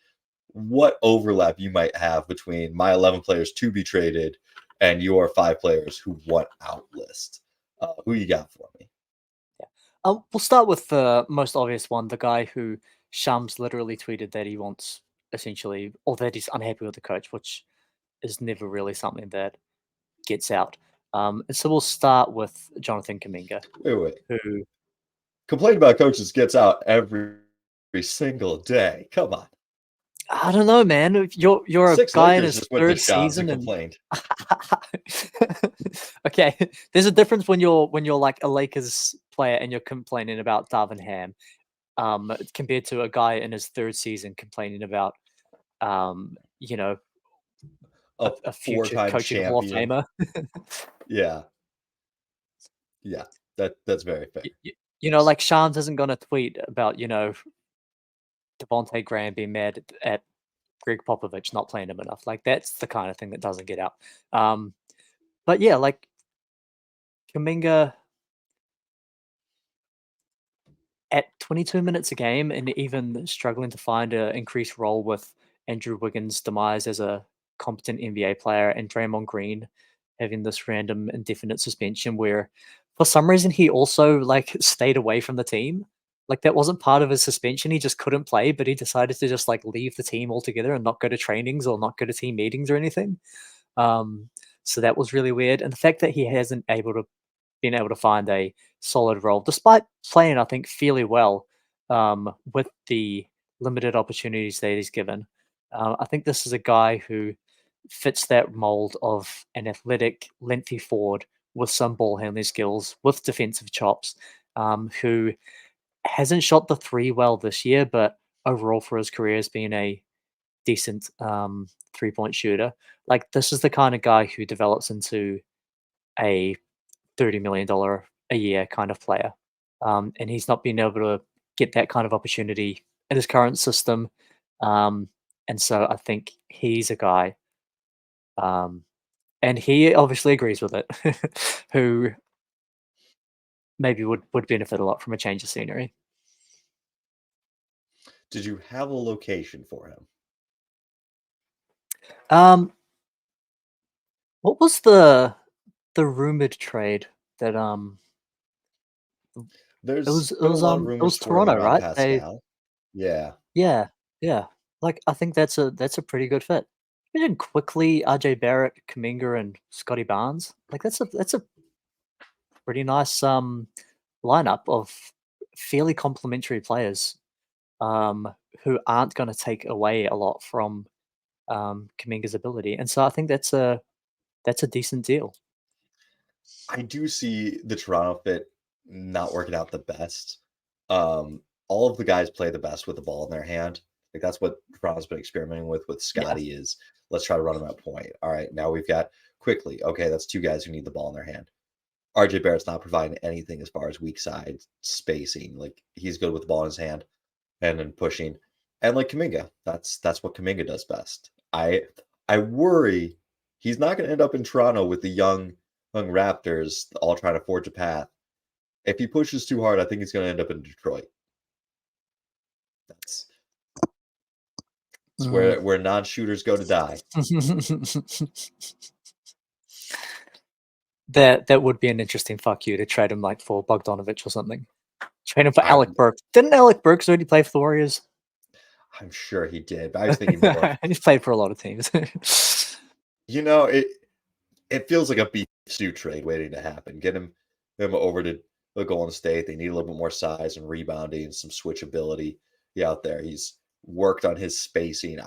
what overlap you might have between my 11 players to be traded and your 5 players who want out list. Who you got for me? We'll start with the most obvious one, the guy who Shams literally tweeted that he wants essentially, or that he's unhappy with the coach, which is never really something that gets out. And so we'll start with Jonathan Kaminga, Wait. who Complain about coaches gets out every single day. Come on. I don't know, man. You're a 6 guy in Lakers his just went to third Shams and season, and complained. okay, there's a difference when you're like a Lakers player and you're complaining about Darvin Ham, compared to a guy in his third season complaining about, you know, A a future 4-time coaching Hall of champion. Famer. Yeah. Yeah. That's very fair. Like Shams isn't gonna tweet about, Devontae Graham being mad at Greg Popovich not playing him enough. Like that's the kind of thing that doesn't get out. But yeah, like Kaminga at 22 minutes a game and even struggling to find an increased role with Andrew Wiggins' demise as a competent NBA player and Draymond Green having this random indefinite suspension where for some reason he also like stayed away from the team. Like that wasn't part of his suspension. He just couldn't play, but he decided to just like leave the team altogether and not go to trainings or not go to team meetings or anything. Um, so that was really weird. And the fact that he hasn't been able to find a solid role, despite playing, I think, fairly well with the limited opportunities that he's given. I think this is a guy who fits that mold of an athletic, lengthy forward with some ball handling skills, with defensive chops, who hasn't shot the three well this year, but overall for his career has been a decent 3-point shooter. Like this is the kind of guy who develops into a $30 million a year kind of player. And he's not been able to get that kind of opportunity in his current system. Um, and so I think he's a guy, um, and he obviously agrees with it, who maybe would benefit a lot from a change of scenery. Did you have a location for him? Um, what was the rumored trade that There's been a lot of it rumors was for him Toronto, around right? They Pascal. Yeah. Yeah, yeah. Like, I think that's a pretty good fit. Imagine quickly RJ Barrett, Kaminga, and Scotty Barnes. Like that's a pretty nice lineup of fairly complementary players um who aren't going to take away a lot from Kaminga's ability. And so I think that's a decent deal. I do see the Toronto fit not working out the best. All of the guys play the best with the ball in their hand. Like that's what Toronto's been experimenting with Yeah. Scotty is let's try to run him at point. All right, now we've got quickly. Okay, that's 2 guys who need the ball in their hand. RJ Barrett's not providing anything as far as weak side spacing. Like he's good with the ball in his hand and then pushing. And like Kaminga, that's what Kaminga does best. I worry he's not going to end up in Toronto with the young Raptors all trying to forge a path. If he pushes too hard, I think he's going to end up in Detroit. That's it's Mm. where non-shooters go to die. That would be an interesting fuck you to trade him like for Bogdanovich or something. Trade him for I, Alec Burks. Didn't Alec Burks already play for the Warriors? I'm sure he did, but I was thinking more of He's played for a lot of teams. you know it. it feels like a beef stew trade waiting to happen. Get him over to the Golden State. They need a little bit more size and rebounding and some switchability out there. He's worked on his spacing.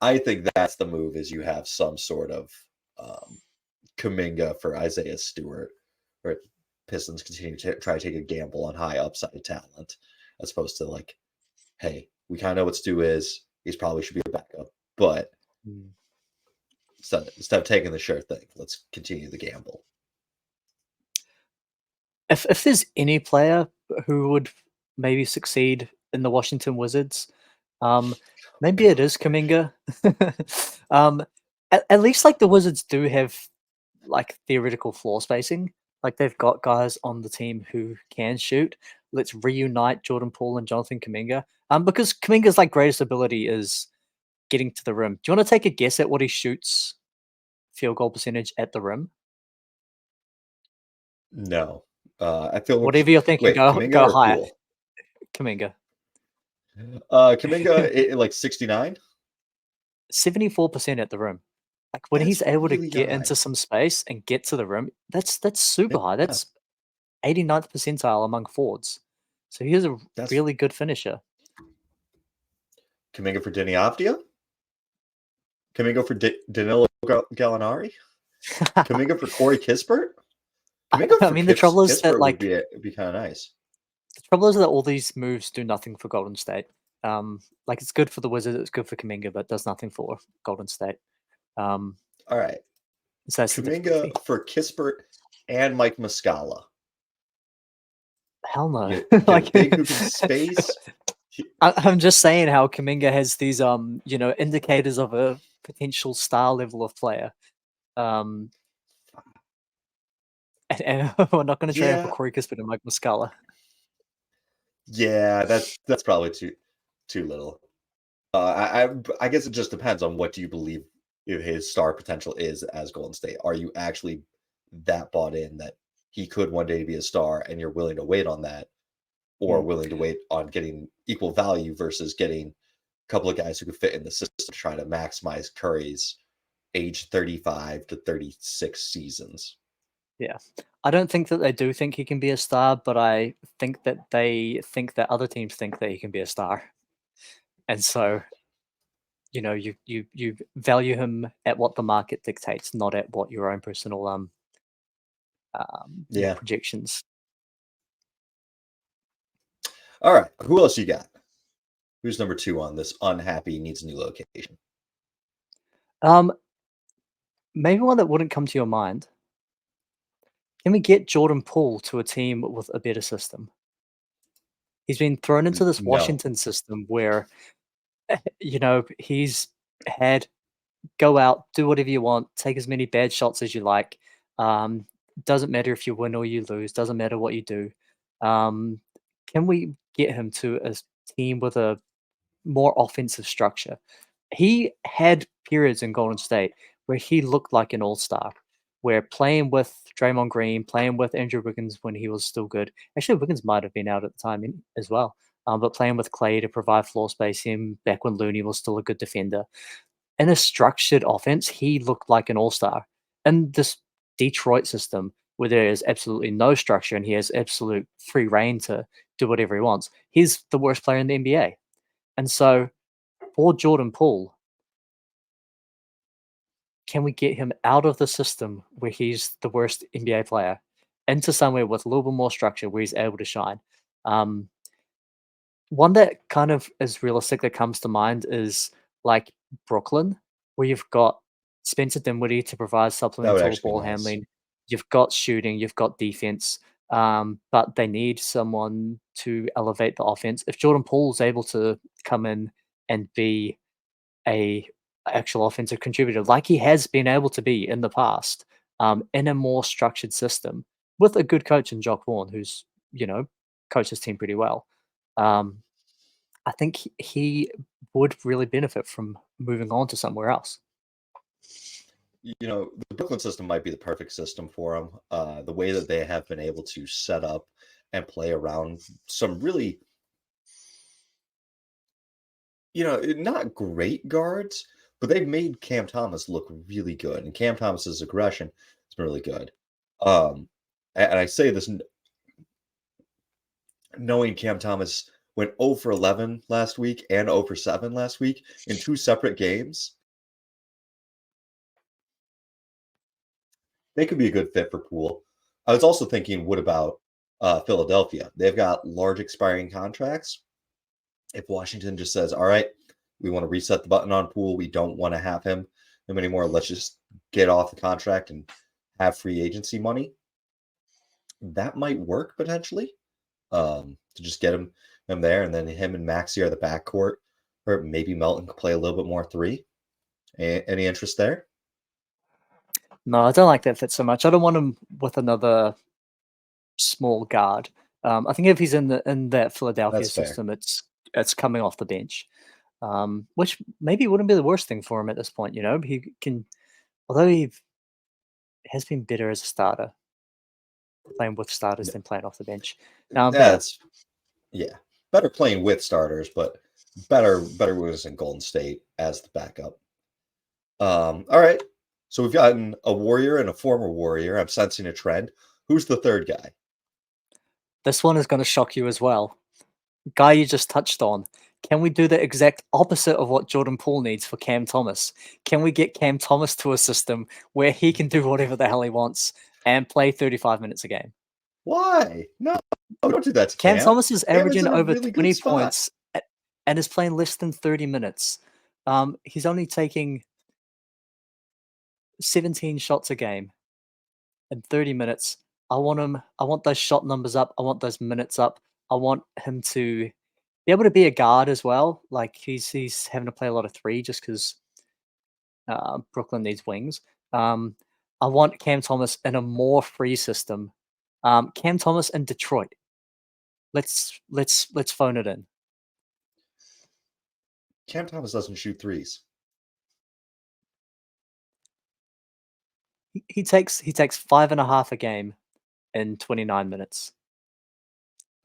I think that's the move is you have some sort of Kuminga for Isaiah Stewart, or Pistons continue to try to take a gamble on high upside talent as opposed to like, hey, we kind of know what Stu is. He's probably should be a backup, but instead of taking the sure thing, let's continue the gamble. If there's any player who would maybe succeed in the Washington Wizards, maybe it is Kuminga. At least like the Wizards do have like theoretical floor spacing. Like they've got guys on the team who can shoot. Let's reunite Jordan Poole and Jonathan Kuminga. Because Kuminga's like greatest ability is getting to the rim. Do you want to take a guess at what he shoots field goal percentage at the rim? No. I feel Whatever you're thinking, wait, go Kuminga or higher. Poole? Kuminga. Kuminga like 69? 74% at the rim. Like when he's That's able to really get high. into some space and get to the rim, that's super high. Yeah. That's 89th percentile among forwards. So he's a That's really good finisher. Kuminga for Denny Avdia? Kuminga for Danilo Gallinari? Kuminga for Corey Kispert? Kuminga for I mean, the trouble is that Kispert like would be kind of nice. the trouble is that all these moves do nothing for Golden State. Like it's good for the Wizards, it's good for Kuminga, but does nothing for Golden State. All right. So that's the difficulty. Kuminga for Kispert and Mike Muscala. Hell no. You get Like a big who can space. I'm just saying how Kuminga has these indicators of a potential star level of player. And we're not going to trade for Corey Kispert and Mike Muscala. Yeah, that's probably too little. I guess it just depends on what do you believe his star potential is as Golden State. Are you actually that bought in that he could one day be a star, and you're willing to wait on that, or willing to wait on getting equal value versus getting a couple of guys who could fit in the system, trying to maximize Curry's age 35 to 36 seasons? Yeah. I don't think that they do think he can be a star, but I think that they think that other teams think that he can be a star. And so, you value him at what the market dictates, not at what your own personal projections. All right. Who else you got? Who's number 2 on this unhappy needs a new location? Maybe one that wouldn't come to your mind. Can we get Jordan Poole to a team with a better system? He's been thrown into this Washington system where, he's had go out, do whatever you want, take as many bad shots as you like. Doesn't matter if you win or you lose. Doesn't matter what you do. Can we get him to a team with a more offensive structure? He had periods in Golden State where he looked like an all-star, where playing with Draymond Green, playing with Andrew Wiggins when he was still good. Actually, Wiggins might have been out at the time as well. But playing with Clay to provide floor space, him back when Looney was still a good defender. In a structured offense, he looked like an all-star. In this Detroit system, where there is absolutely no structure and he has absolute free reign to do whatever he wants, he's the worst player in the NBA. And so, for Jordan Poole, can we get him out of the system where he's the worst NBA player into somewhere with a little bit more structure where he's able to shine? One that kind of is realistic that comes to mind is like Brooklyn, where you've got Spencer Dinwiddie to provide supplemental ball handling. You've got shooting, you've got defense, but they need someone to elevate the offense. If Jordan Poole's able to come in and be a actual offensive contributor, like he has been able to be in the past, in a more structured system with a good coach in Jock Vaughn, who's coached his team pretty well. I think he would really benefit from moving on to somewhere else. The Brooklyn system might be the perfect system for him. The way that they have been able to set up and play around some really, not great guards, but they've made Cam Thomas look really good. And Cam Thomas's aggression It's been really good. And I say this knowing Cam Thomas went 0 for 11 last week and 0 for 7 last week in 2 separate games. They could be a good fit for Poole. I was also thinking, what about Philadelphia? They've got large expiring contracts. If Washington just says, all right, we want to reset the button on Poole, we don't want to have him anymore, let's just get off the contract and have free agency money, that might work potentially. To just get him there, and then him and Maxey are the backcourt, or maybe Melton could play a little bit more three. Any interest there? No, I don't like that fit so much. I don't want him with another small guard. I think if he's in that Philadelphia That's fair. system, it's coming off the bench, which maybe wouldn't be the worst thing for him at this point. You know, he can, although he has been better as a starter, playing with starters than playing off the bench. Now, That's better playing with starters, but better was in Golden State as the backup. All right. So we've gotten a Warrior and a former Warrior. I'm sensing a trend. Who's the third guy? this one is going to shock you as well. Guy you just touched on. Can we do the exact opposite of what Jordan Poole needs for Cam Thomas? Can we get Cam Thomas to a system where he can do whatever the hell he wants and play 35 minutes a game? Why? No, don't do that to Cam Cam. Thomas is Cam is averaging in a over really 20 good spot. points and is playing less than 30 minutes. He's only taking 17 shots a game in 30 minutes. I want those shot numbers up. I want those minutes up. I want him to be able to be a guard as well. Like he's having to play a lot of three just because Brooklyn needs wings. I want Cam Thomas in a more free system. Cam Thomas in Detroit. Let's phone it in. Cam Thomas doesn't shoot threes. He takes 5.5 a game in 29 minutes.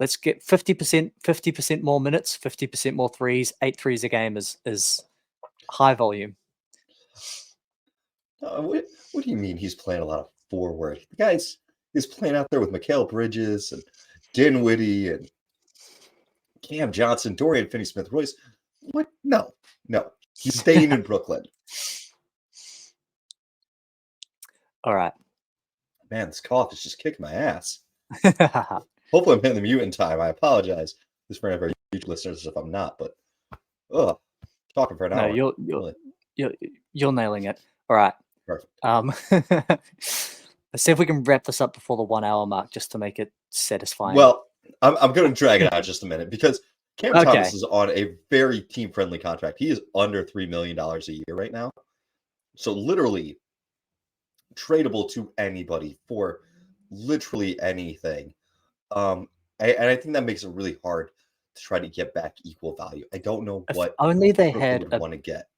Let's get 50% more minutes, 50% more threes. 8 threes a game is high volume. What do you mean he's playing a lot of forward? The guy's playing out there with Mikal Bridges and Dinwiddie and Cam Johnson, Dorian Finney-Smith-Royce. What? No. He's staying in Brooklyn. All right. Man, this cough is just kicking my ass. Hopefully I'm hitting the mute in time. I apologize. This for any of our YouTube listeners if I'm not, but talking for an hour. No, you're nailing it. All right. Perfect. Let's see if we can wrap this up before the 1 hour mark just to make it satisfying. Well, I'm going to drag it out just a minute because Cam Thomas is on a very team-friendly contract. He is under $3 million a year right now. So literally tradable to anybody for literally anything. And I think that makes it really hard to try to get back equal value. I don't know what only they Brooklyn had would want to get.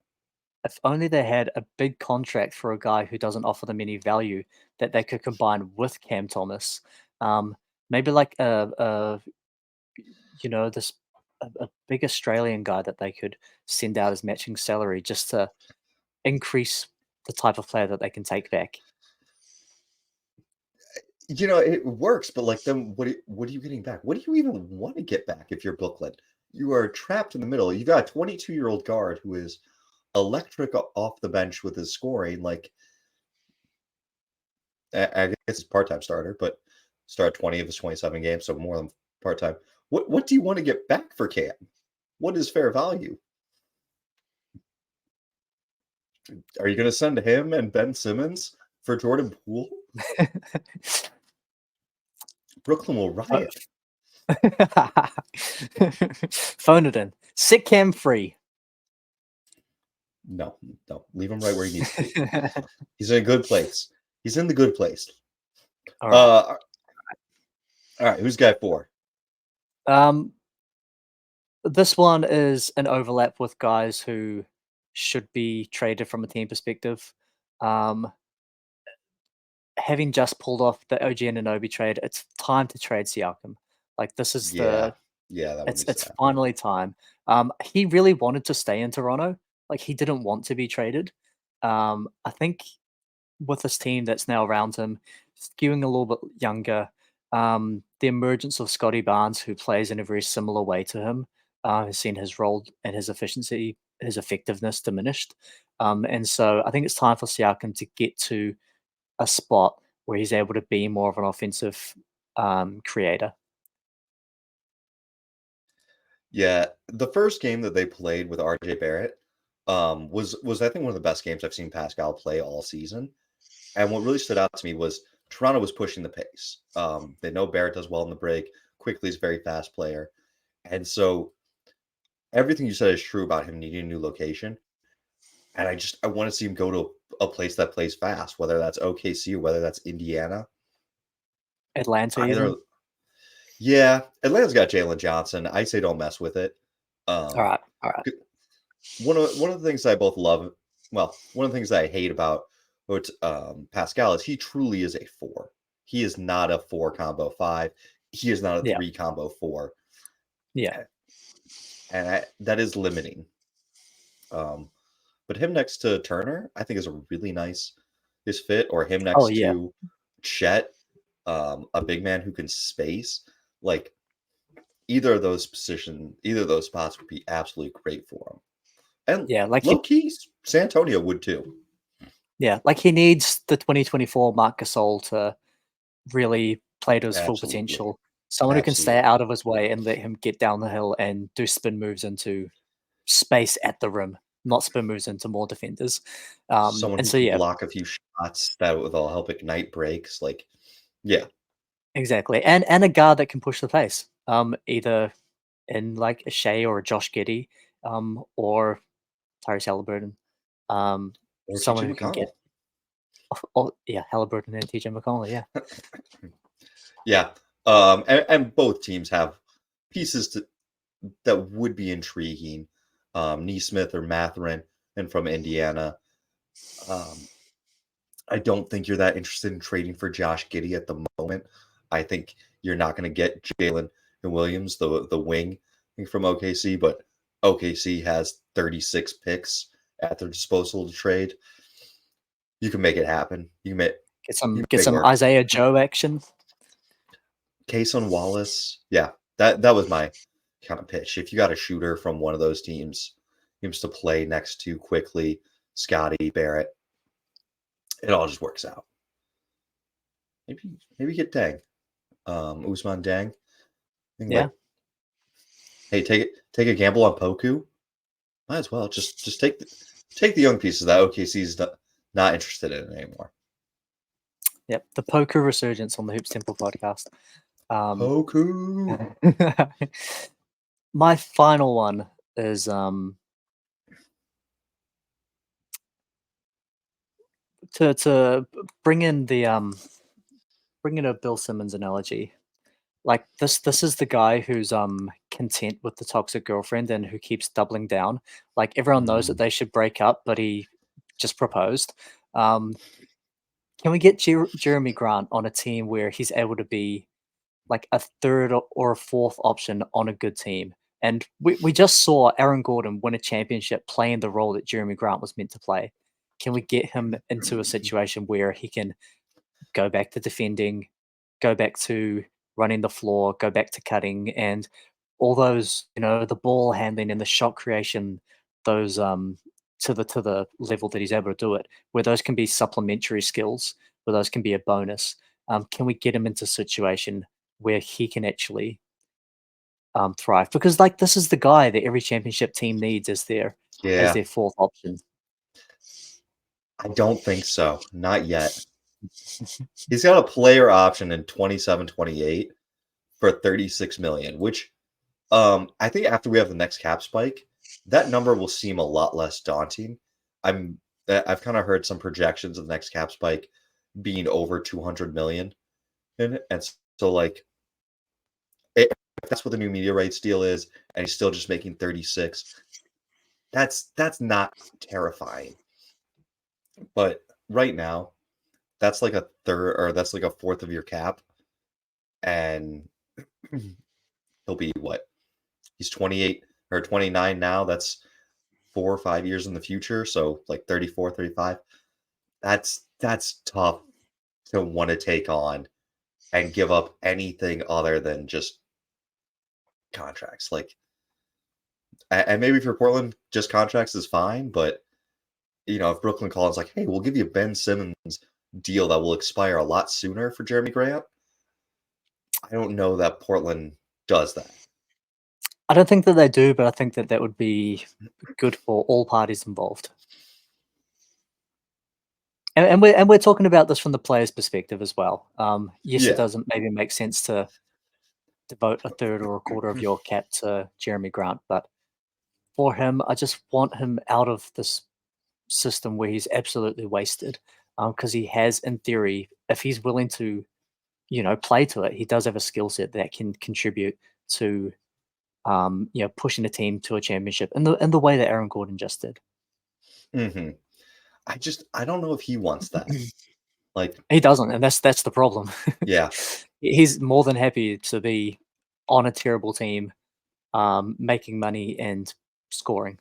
If only they had a big contract for a guy who doesn't offer them any value that they could combine with Cam Thomas. Maybe like a big Australian guy that they could send out as matching salary just to increase the type of player that they can take back. It works, but like then what are you getting back? What do you even want to get back if you're Brooklyn? You are trapped in the middle. You've got a 22-year-old guard who is electric off the bench with his scoring. Like, I guess he's part-time starter, but start 20 of his 27 games, so more than part-time. What do you want to get back for Cam? What is fair value? Are you going to send him and Ben Simmons for Jordan Poole? Brooklyn will riot. Phone it in. Sit Cam free. No. Leave him right where he needs to be. He's in a good place. He's in the good place. All right. All right. Who's guy 4? This one is an overlap with guys who should be traded from a team perspective. Having just pulled off the OG Anunoby trade, it's time to trade Siakam. Like this is it's finally time. He really wanted to stay in Toronto. Like he didn't want to be traded. I think with this team that's now around him, skewing a little bit younger. The emergence of Scotty Barnes, who plays in a very similar way to him, has seen his role and his efficiency, his effectiveness diminished. And so I think it's time for Siakam to get to a spot where he's able to be more of an offensive creator. Yeah, the first game that they played with RJ Barrett was I think one of the best games I've seen Pascal play all season. And what really stood out to me was Toronto was pushing the pace. They know Barrett does well in the break. Quickly is a very fast player. And so everything you said is true about him needing a new location. And I want to see him go to a place that plays fast, whether that's OKC or whether that's Indiana. Atlanta, Either, even. yeah, Atlanta's got Jalen Johnson. I say don't mess with it. All Um, right, all right. one of the things I both love, well, one of the things that I hate about Pascal is he truly is a four. He is not a four combo five. He is not a Yeah, three combo four, yeah. and that is limiting. But him next to Turner, I think is a really nice his fit, or him Oh next yeah, to Chet, a big man who can space. Like either of those spots would be absolutely great for him. And yeah. low key, San Antonio would too. Like he needs the 2024 Marc Gasol to really play to his full Absolutely. potential. Someone who can stay Absolutely. out of his way and let him get down the hill and do spin moves into space at the rim, not spin moves into more defenders. Someone And who so, can yeah, block a few shots that will help ignite breaks. Like, yeah, exactly. And a guard that can push the pace, either in like a Shea or a Josh Giddey, or Tyrese Halliburton. or Someone TJ who can get, McConnell. yeah, Halliburton and TJ McConnell, yeah. Yeah. And both teams have pieces that would be intriguing. Neesmith or Matherin, and from Indiana. Um, I don't think you're that interested in trading for Josh Giddey at the moment. I think you're not going to get Jalen and Williams, the wing from OKC, but OKC has 36 picks at their disposal to trade. You can make it happen. You Get make it some work. Isaiah Joe action. Case on Wallace, yeah, that was my kind of pitch. If you got a shooter from one of those teams to play next to quickly, Scotty Barrett, it all just works out. Maybe get Dang, Usman Dang. Think Yeah. like, hey, take a gamble on Poku. Might as well just take the young pieces that OKC's not interested in anymore. Yep. The poker resurgence on the Hoops Temple podcast. Um, Poku. my final one is to bring in a Bill Simmons analogy. Like this is the guy who's content with the toxic girlfriend and who keeps doubling down. Like everyone knows that Mm, they should break up, but he just proposed. Um, can we get Jeremy Grant on a team where he's able to be like a third or a fourth option on a good team? And we just saw Aaron Gordon win a championship playing the role that Jeremy Grant was meant to play. Can we get him into a situation where he can go back to defending, go back to running the floor, go back to cutting, and all those, the ball handling and the shot creation, those to the level that he's able to do it, where those can be supplementary skills, where those can be a bonus. Can we get him into a situation where he can actually thrive? Because like this is the guy that every championship team needs as yeah, their fourth option. I don't think so. Not yet. He's got a player option in 27, 28 for 36 million, which I think after we have the next cap spike, that number will seem a lot less daunting. I've kind of heard some projections of the next cap spike being over 200 million in it. And so like if that's what the new media rights deal is, and he's still just making 36, that's not terrifying. But right now, that's like a third or that's like a fourth of your cap. And he'll be what? He's 28 or 29 now. That's 4 or 5 years in the future. So like 34, 35. that's tough to want to take on and give up anything other than just contracts. Like, and maybe for Portland, just contracts is fine. But if Brooklyn calls like, "Hey, we'll give you Ben Simmons deal that will expire a lot sooner for Jeremy Grant," I don't know that Portland does that. I don't think that they do, but I think that that would be good for all parties involved. And we're talking about this from the player's perspective as well. Yes, it Yeah. doesn't maybe make sense to devote a third or a quarter of your cap to Jeremy Grant, but for him, I just want him out of this system where he's absolutely wasted. Because he has, in theory, if he's willing to, play to it, he does have a skill set that can contribute to, pushing a team to a championship in the way that Aaron Gordon just did. hmm I don't know if he wants that. Like, He doesn't, and that's the problem. yeah, He's more than happy to be on a terrible team, making money and scoring.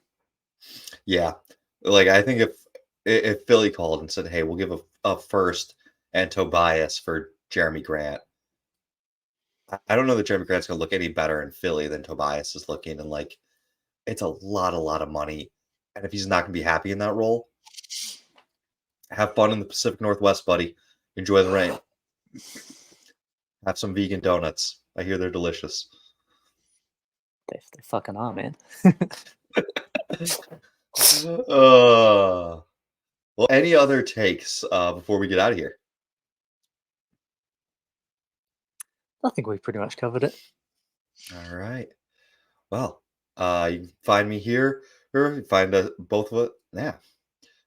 yeah. Like, I think if Philly called and said, "Hey, we'll give a first and Tobias for Jeremy Grant," I don't know that Jeremy Grant's gonna look any better in Philly than Tobias is looking, and like, it's a lot of money, and if he's not gonna be happy in that role, have fun in the Pacific Northwest, buddy. Enjoy the rain. Have some vegan donuts. I hear they're delicious. They fucking are, man. uh, well, any other takes before we get out of here? I think we've pretty much covered it. All right. Well, you can find me here, or you can find both of it. Yeah.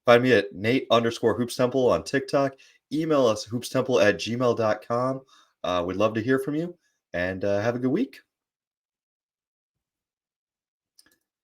Find me at Nate_Hoops Temple on TikTok. Email us hoopstemple@gmail.com. We'd love to hear from you, and have a good week.